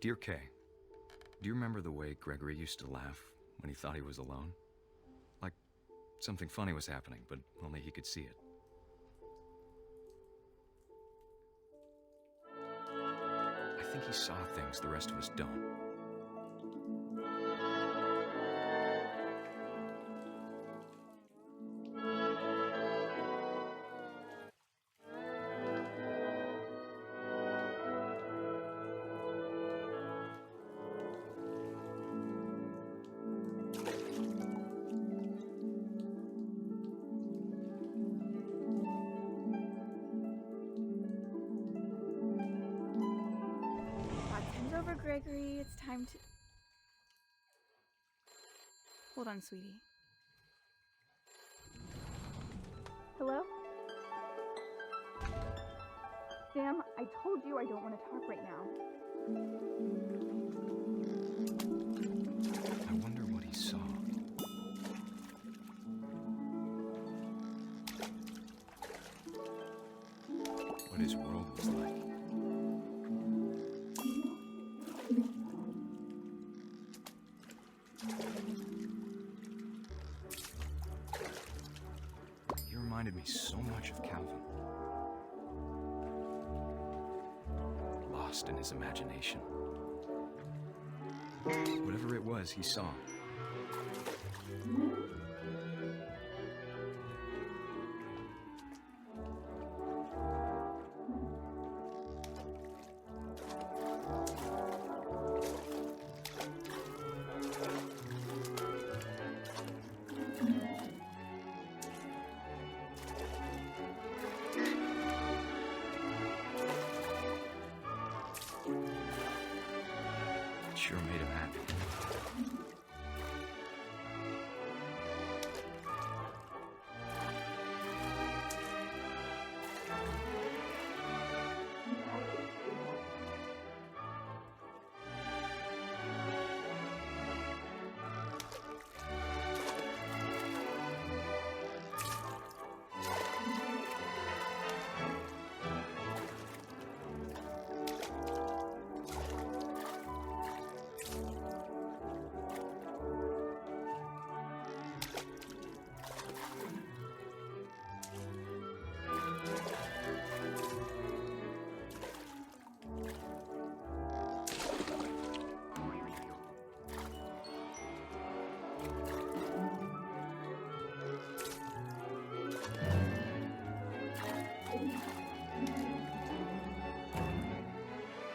Dear Kay, do you remember the way Gregory used to laugh when he thought he was alone? Like something funny was happening, but only he could see it. I think he saw things the rest of us don't. Over, Gregory. It's time to... Hold on, sweetie. Hello? Sam, I told you I don't want to talk right now. I wonder what he saw. What his world was like. He reminded me so much of Calvin. Lost in his imagination. Whatever it was, he saw. sure made him happy.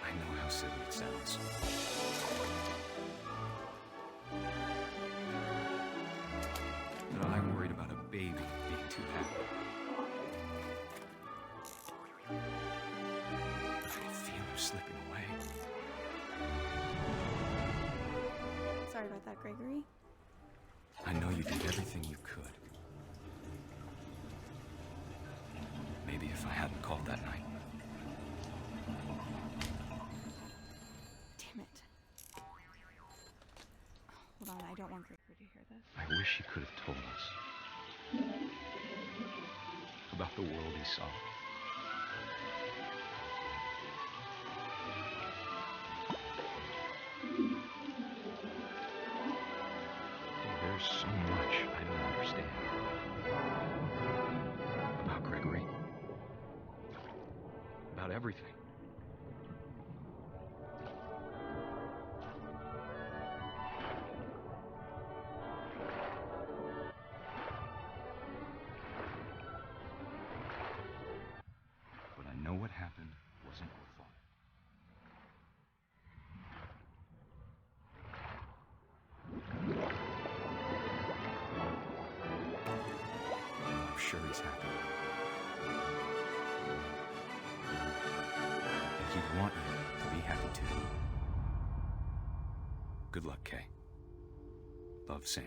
I know how silly it sounds. But I'm worried about a baby being too happy. I can feel her slipping away. Sorry about that, Gregory. I know you did everything you could. Maybe if I hadn't called that night. Damn it. Hold on, I don't want Gregory to hear this. I wish he could have told us about the world he saw. There's so much I don't understand about Gregory, about everything. But I know what happened wasn't worth it. I'm sure he's happy. And he'd want you to be happy too. Good luck, Kay. Love, Sam.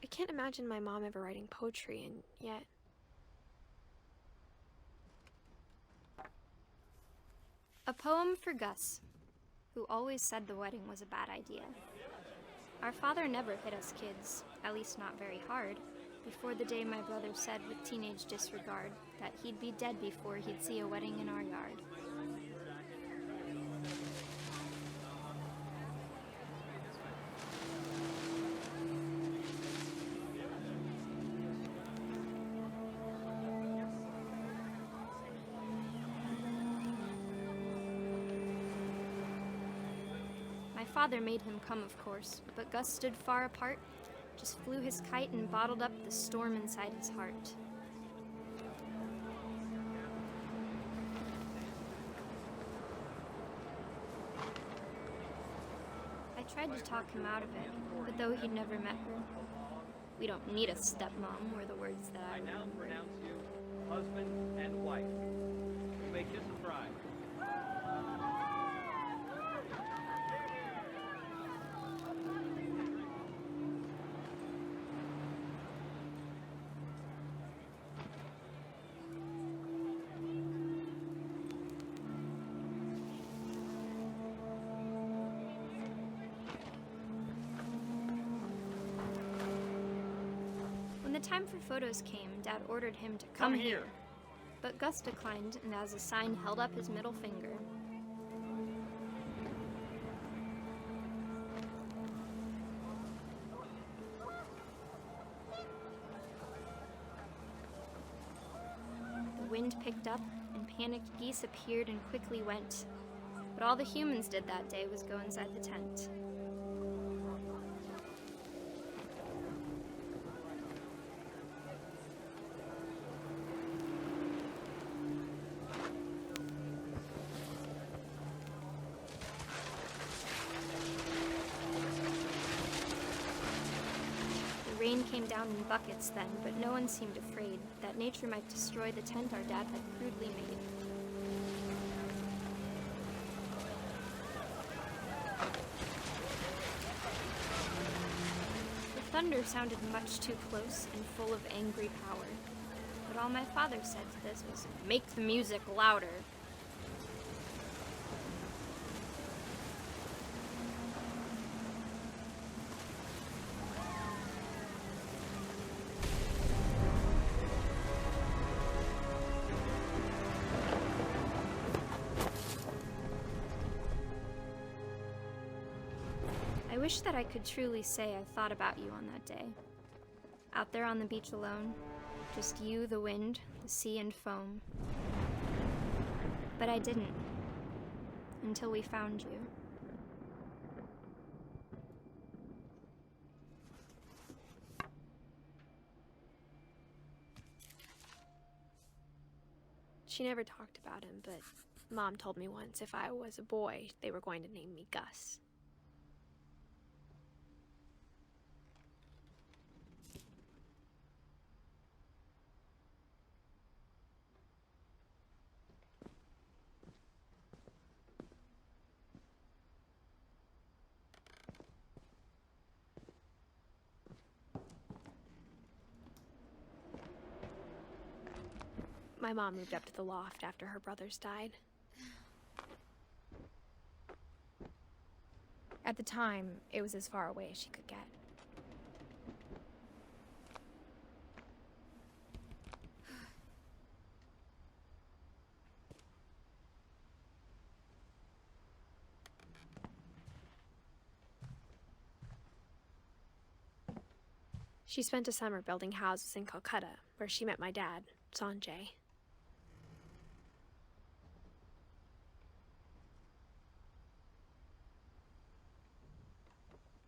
I can't imagine my mom ever writing poetry, and yet... A poem for Gus, who always said the wedding was a bad idea. Our father never hit us kids, at least not very hard, before the day my brother said with teenage disregard that he'd be dead before he'd see a wedding in our yard. My father made him come, of course, but Gus stood far apart, just flew his kite and bottled up the storm inside his heart. I tried to talk him out of it, but though he'd never met her, we don't need a stepmom were the words that I now remember. pronounce you husband and wife. You may kiss the bride. When the time for photos came, Dad ordered him to come here. But Gus declined, and as a sign held up his middle finger. The wind picked up, and panicked geese appeared and quickly went, But all the humans did that day was go inside the tent. The rain came down in buckets then, but no one seemed afraid that nature might destroy the tent our dad had crudely made. The thunder sounded much too close and full of angry power, but all my father said to this was, "Make the music louder." I wish that I could truly say I thought about you on that day. Out there on the beach alone, just you, the wind, the sea, and foam. But I didn't, until we found you. She never talked about him, but Mom told me once if I was a boy, they were going to name me Gus. My mom moved up to the loft after her brothers died. At the time, it was as far away as she could get. She spent a summer building houses in Calcutta, where she met my dad, Sanjay.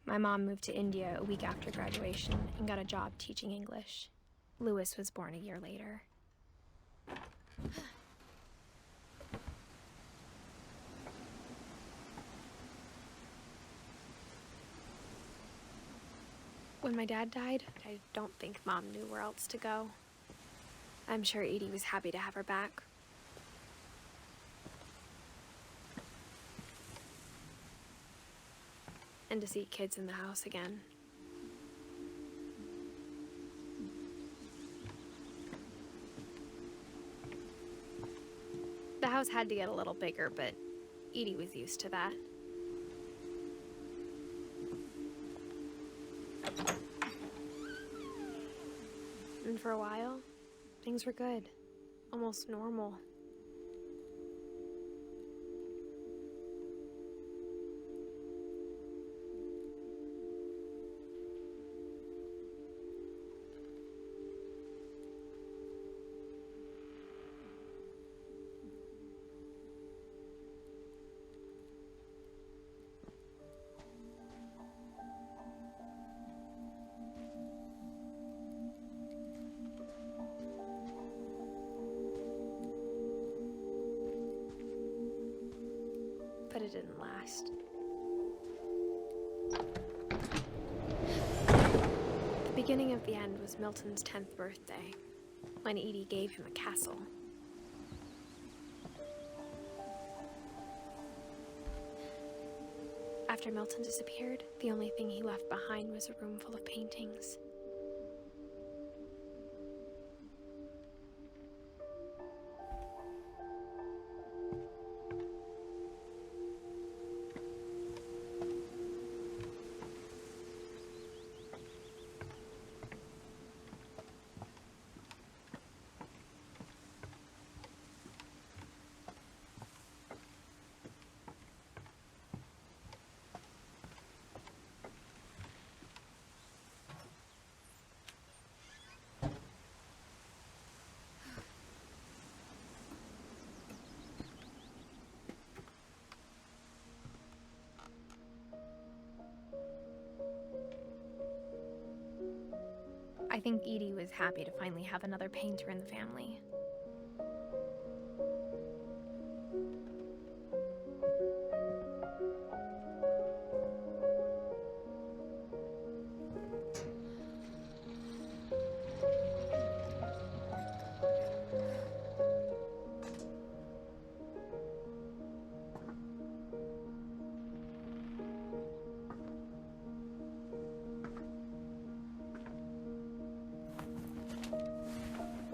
My mom moved to India a week after graduation and got a job teaching English. Louis was born a year later. When my dad died, I don't think Mom knew where else to go. I'm sure Edie was happy to have her back. And to see kids in the house again. The house had to get a little bigger, but Edie was used to that. And for a while, things were good. Almost normal. But it didn't last. The beginning of the end was Milton's 10th birthday, when Edie gave him a castle. After Milton disappeared, the only thing he left behind was a room full of paintings. I think Edie was happy to finally have another painter in the family.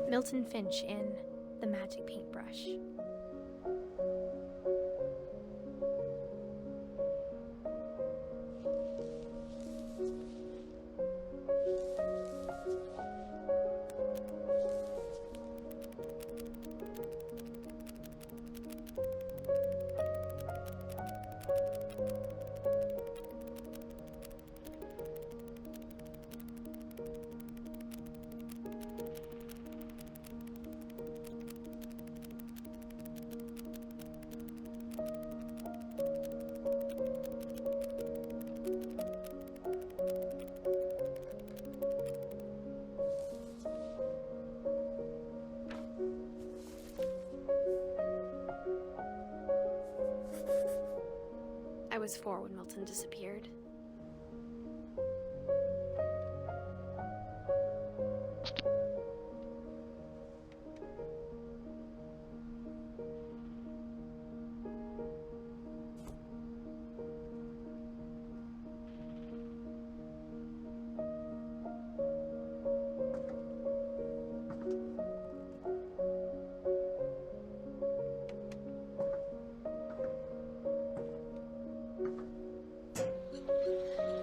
Milton Finch in The Magic Paintbrush. I was 4 when Milton disappeared.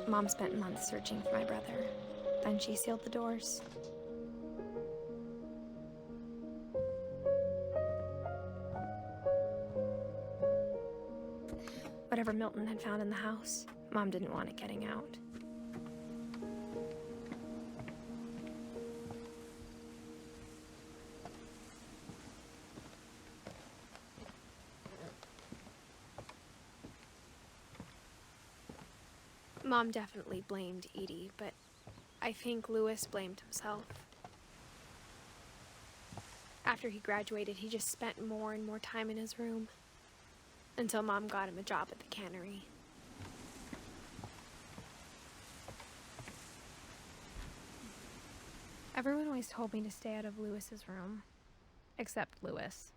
Mom spent months searching for my brother. Then she sealed the doors. Whatever Milton had found in the house, Mom didn't want it getting out. Mom definitely blamed Edie, but I think Louis blamed himself. After he graduated, he just spent more and more time in his room, until Mom got him a job at the cannery. Everyone always told me to stay out of Louis's room, except Louis.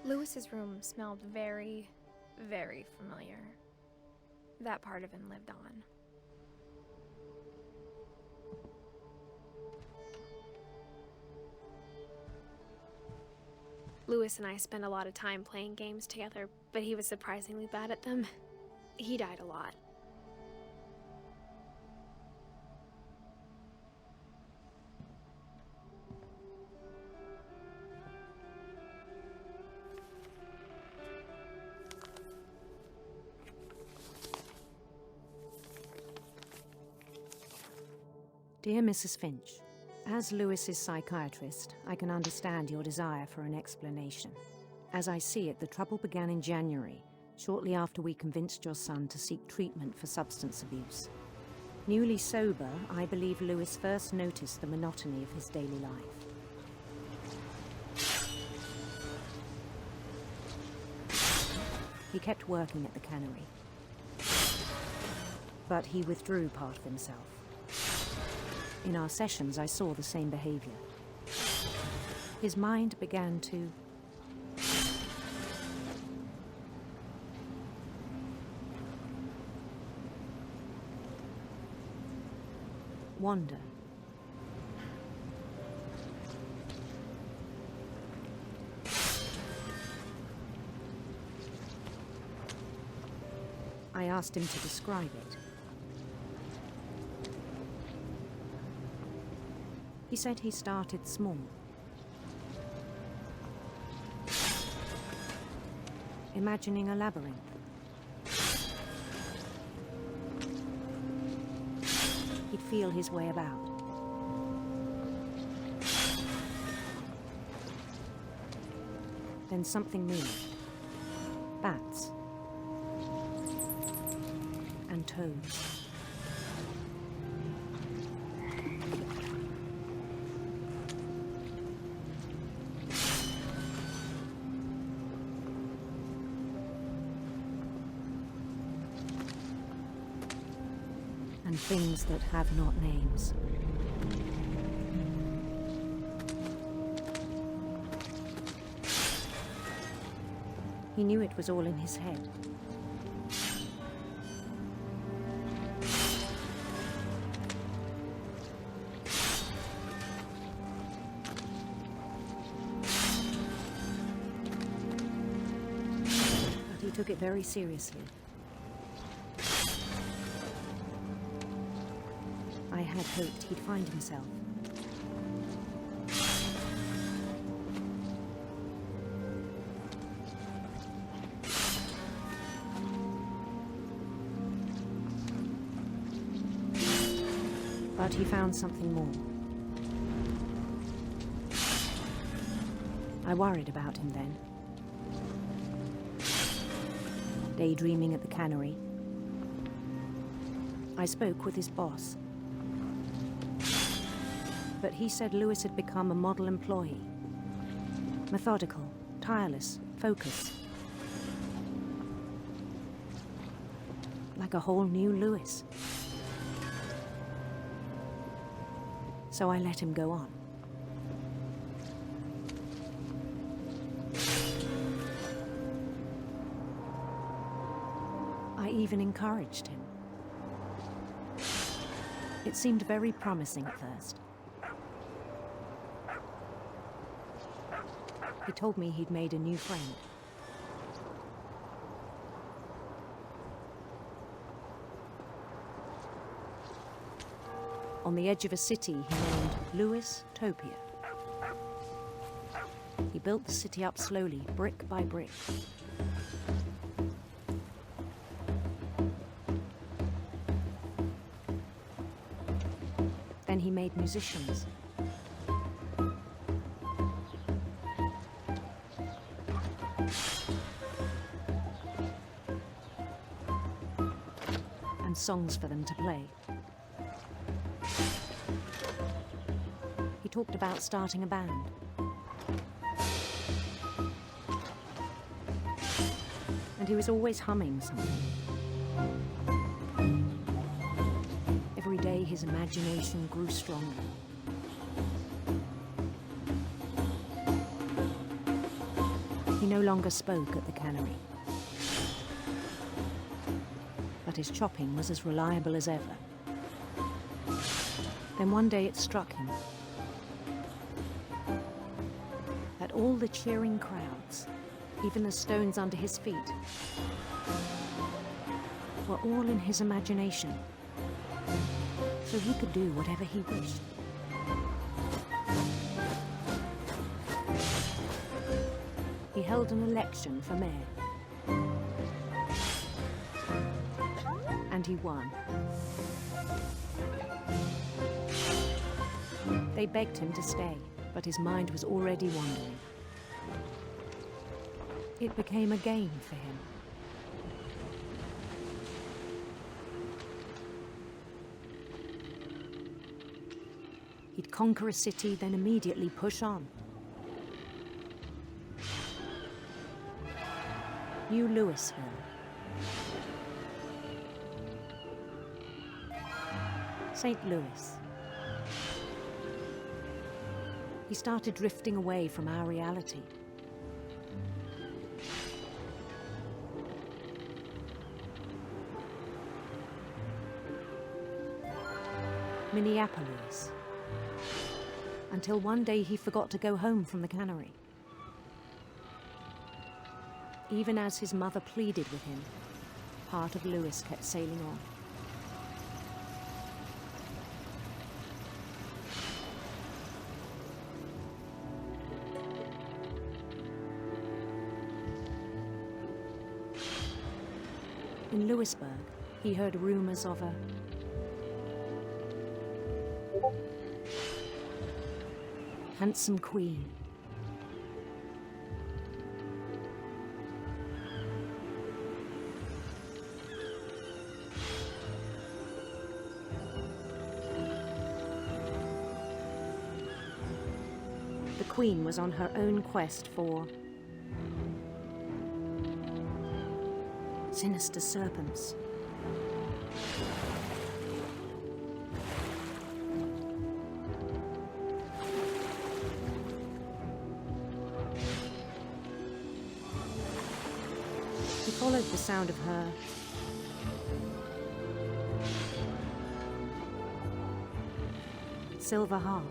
Louis's room smelled very, very familiar. That part of him lived on. Louis and I spent a lot of time playing games together, but he was surprisingly bad at them. He died a lot. Dear Mrs. Finch, as Louis's psychiatrist, I can understand your desire for an explanation. As I see it, the trouble began in January, shortly after we convinced your son to seek treatment for substance abuse. Newly sober, I believe Louis first noticed the monotony of his daily life. He kept working at the cannery, but he withdrew part of himself. In our sessions, I saw the same behavior. His mind began to wander. I asked him to describe it. He said he started small. Imagining a labyrinth. He'd feel his way about. Then something moved. Bats. And toads. And things that have not names. He knew it was all in his head. But he took it very seriously. I had hoped he'd find himself. But he found something more. I worried about him then. Daydreaming at the cannery. I spoke with his boss. But he said Lewis had become a model employee. Methodical, tireless, focused. Like a whole new Lewis. So I let him go on. I even encouraged him. It seemed very promising at first. He told me he'd made a new friend. On the edge of a city he named Lewis Topia. He built the city up slowly, brick by brick. Then he made musicians. And songs for them to play. He talked about starting a band. And he was always humming something. Every day his imagination grew stronger. He no longer spoke at the cannery. But his chopping was as reliable as ever. Then one day it struck him. That all the cheering crowds, even the stones under his feet, were all in his imagination. So he could do whatever he wished. He held an election for mayor. And he won. They begged him to stay, but his mind was already wandering. It became a game for him. He'd conquer a city, then immediately push on. New Louisville. St. Louis. He started drifting away from our reality. Minneapolis. Until one day he forgot to go home from the cannery. Even as his mother pleaded with him, part of Lewis kept sailing on. In Lewisburg, he heard rumors of a handsome queen. The queen was on her own quest for sinister serpents. He followed the sound of her silver harp.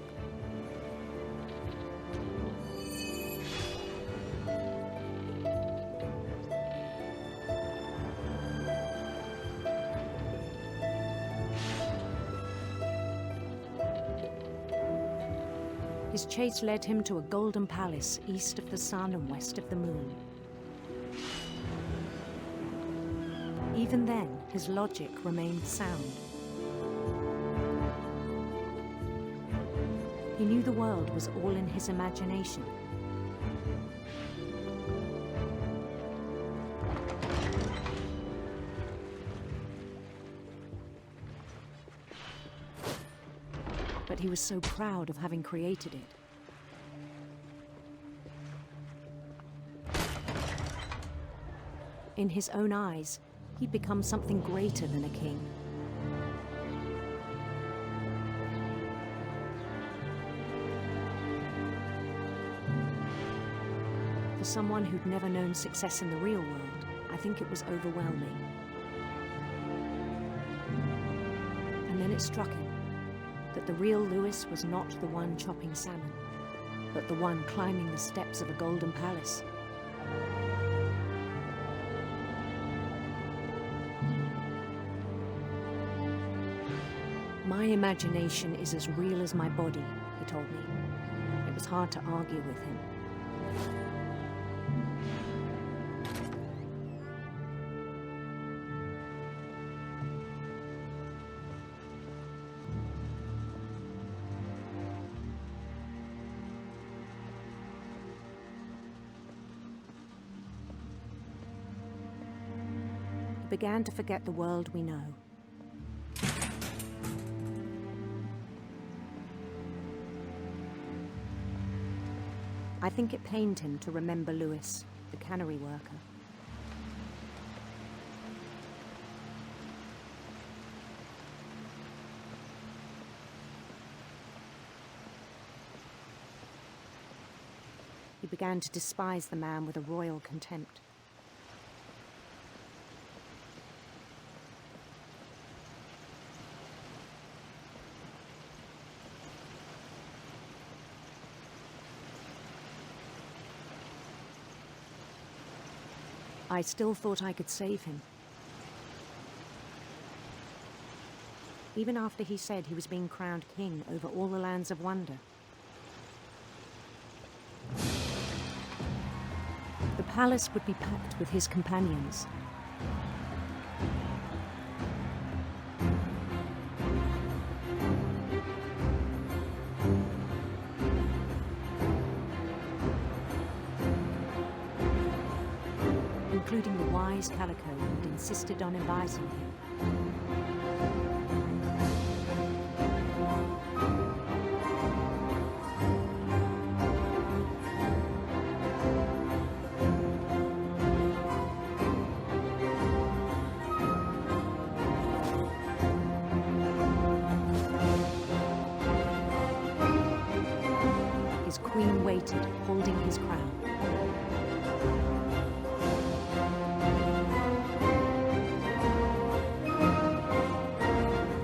His chase led him to a golden palace east of the sun and west of the moon. Even then, his logic remained sound. He knew the world was all in his imagination. But he was so proud of having created it. In his own eyes, he'd become something greater than a king. For someone who'd never known success in the real world, I think it was overwhelming. And then it struck him that the real Lewis was not the one chopping salmon, but the one climbing the steps of a golden palace. My imagination is as real as my body, he told me. It was hard to argue with him. He began to forget the world we know. I think it pained him to remember Lewis, the cannery worker. He began to despise the man with a royal contempt. I still thought I could save him. Even after he said he was being crowned king over all the lands of wonder. The palace would be packed with his companions. Including the wise Calico who'd insisted on advising him. His queen waited, holding his crown.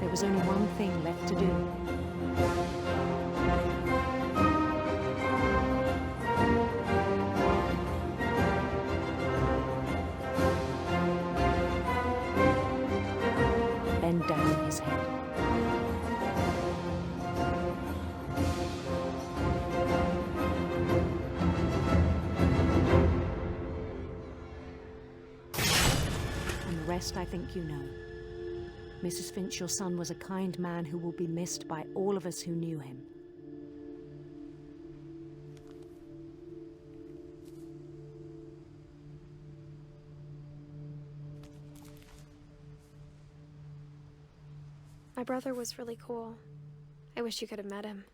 There was only one thing left to do. the rest I think you know. Mrs. Finch, your son was a kind man who will be missed by all of us who knew him. My brother was really cool. I wish you could have met him.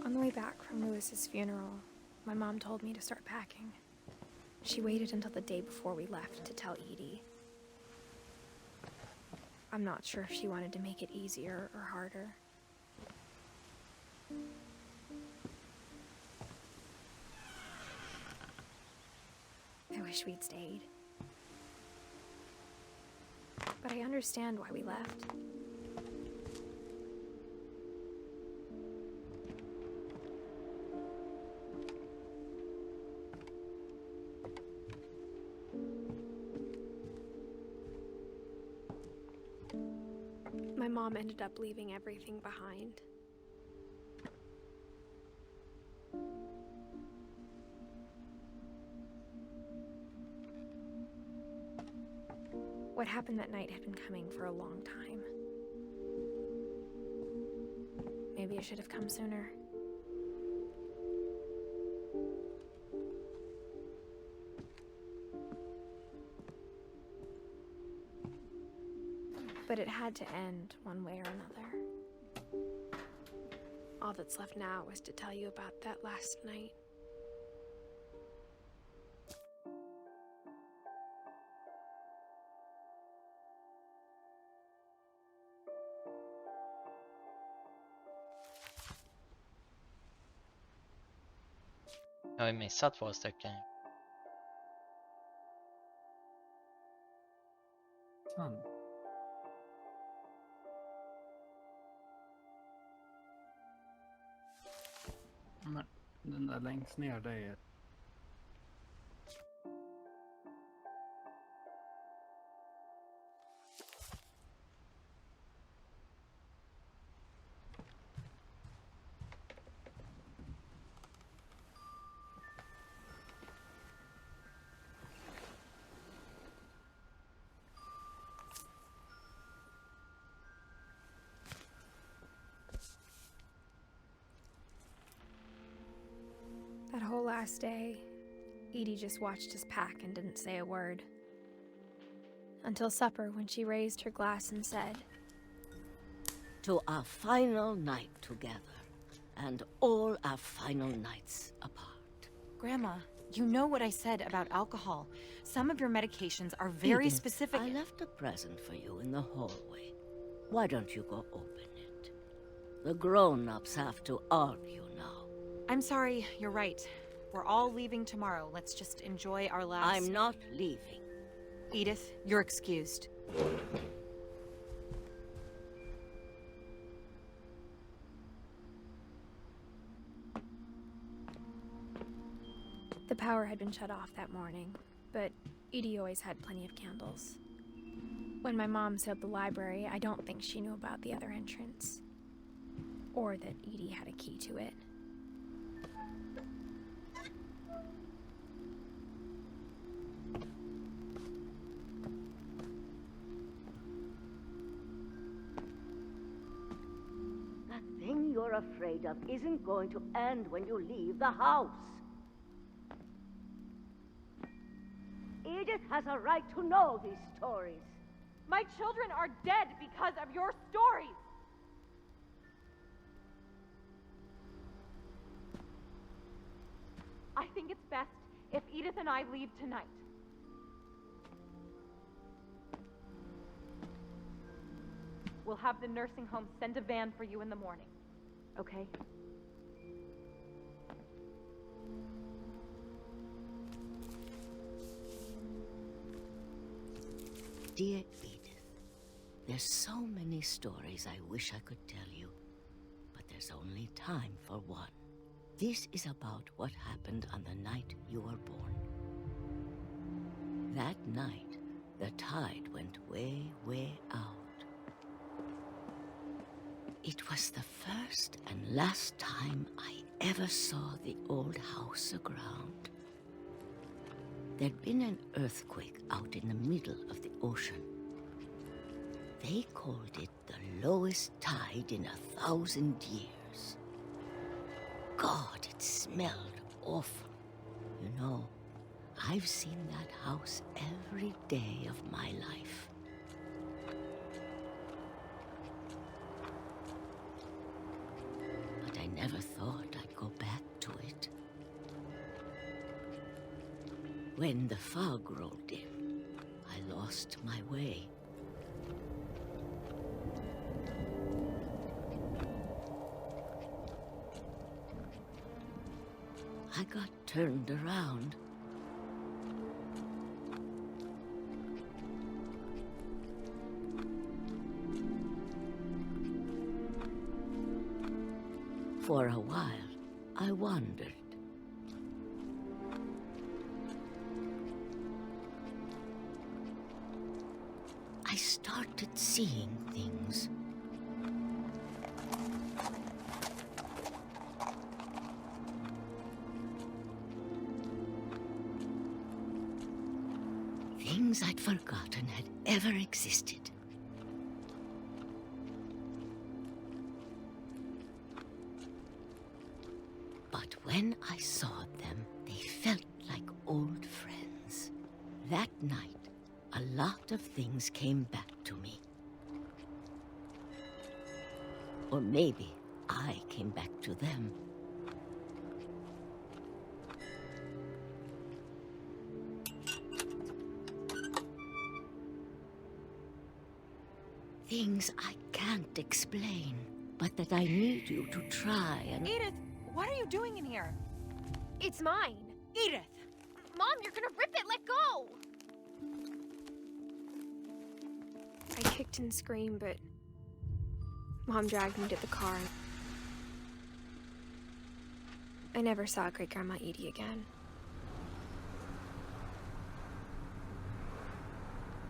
On the way back from Lewis's funeral, my mom told me to start packing. She waited until the day before we left to tell Edie. I'm not sure if she wanted to make it easier or harder. I wish we'd stayed. But I understand why we left. My mom ended up leaving everything behind. What happened that night had been coming for a long time. Maybe it should have come sooner. But it had to end one way or another. All that's left now is to tell you about that last night. Jag har ju missat 2 stycken. Sant. Men den där längst ner, det är... That whole last day, Edie just watched us pack and didn't say a word. Until supper, when she raised her glass and said, "To our final night together, and all our final nights apart." Grandma, you know what I said about alcohol. Some of your medications are very Edith, specific. I left a present for you in the hallway. Why don't you go open it? The grown-ups have to argue now. I'm sorry, you're right. We're all leaving tomorrow. Let's just enjoy our last... I'm not leaving. Edith, you're excused. The power had been shut off that morning, but Edie always had plenty of candles. When my mom sealed the library, I don't think she knew about the other entrance. Or that Edie had a key to it. That thing you're afraid of isn't going to end when you leave the house. Edith has a right to know these stories. My children are dead because of your stories! I think it's best if Edith and I leave tonight. We'll have the nursing home send a van for you in the morning, okay? Dear Edith, there's so many stories I wish I could tell you, but there's only time for one. This is about what happened on the night you were born. That night, the tide went way, way out. It was the first and last time I ever saw the old house aground. There'd been an earthquake out in the middle of the ocean. They called it the lowest tide in 1,000 years. God, it smelled awful. You know, I've seen that house every day of my life. But I never thought I'd go back to it. When the fog rolled in, I lost my way. I got turned around. For a while, I wandered. I started seeing things. Things I'd forgotten had ever existed. But when I saw them, they felt like old friends. That night, a lot of things came back to me. Or maybe I came back to them. Things I can't explain, but that I need you to try and... Edith, what are you doing in here? It's mine. Edith! Mom, you're gonna rip it! Let go! I kicked and screamed, but Mom dragged me to the car. I never saw Great-Grandma Edie again.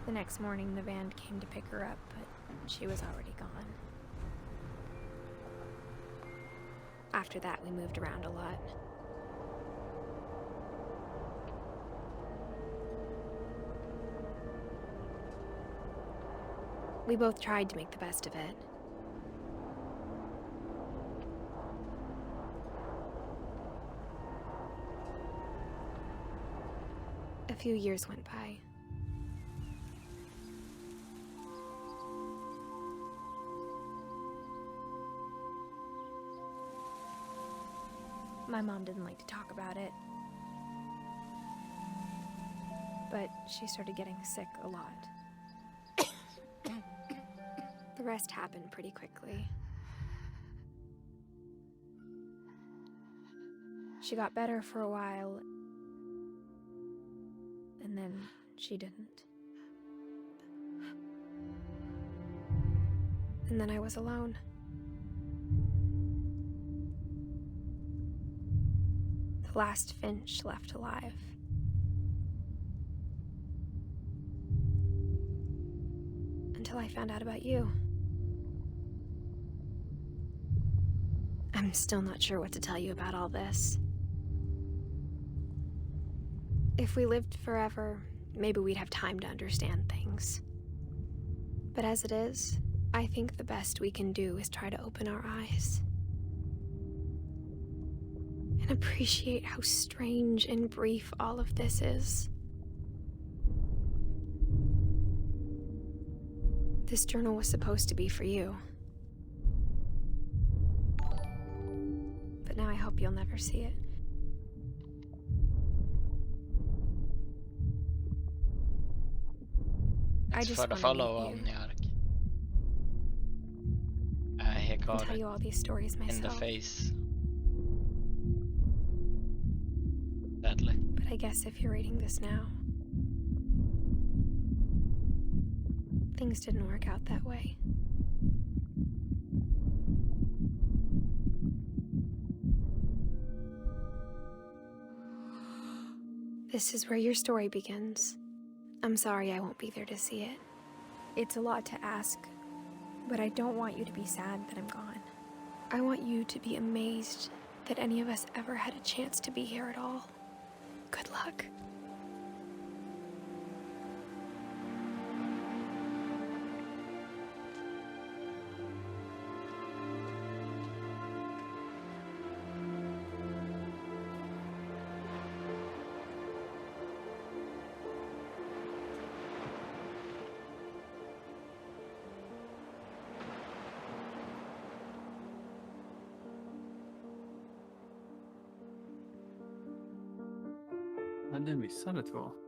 The next morning, the van came to pick her up, but she was already gone. After that, we moved around a lot. We both tried to make the best of it. A few years went by. My mom didn't like to talk about it, but she started getting sick a lot. The rest happened pretty quickly. She got better for a while, and then she didn't. And then I was alone. The last Finch left alive. Until I found out about you. I'm still not sure what to tell you about all this. If we lived forever, maybe we'd have time to understand things. But as it is, I think the best we can do is try to open our eyes. And appreciate how strange and brief all of this is. This journal was supposed to be for you. But now I hope you'll never see it. I just for the want to follow meet you. He And got tell it you all these stories myself. in the face. Sadly. But I guess if you're reading this now, things didn't work out that way. This is where your story begins. I'm sorry I won't be there to see it. It's a lot to ask, but I don't want you to be sad that I'm gone. I want you to be amazed that any of us ever had a chance to be here at all. Good luck. Hade missat det två.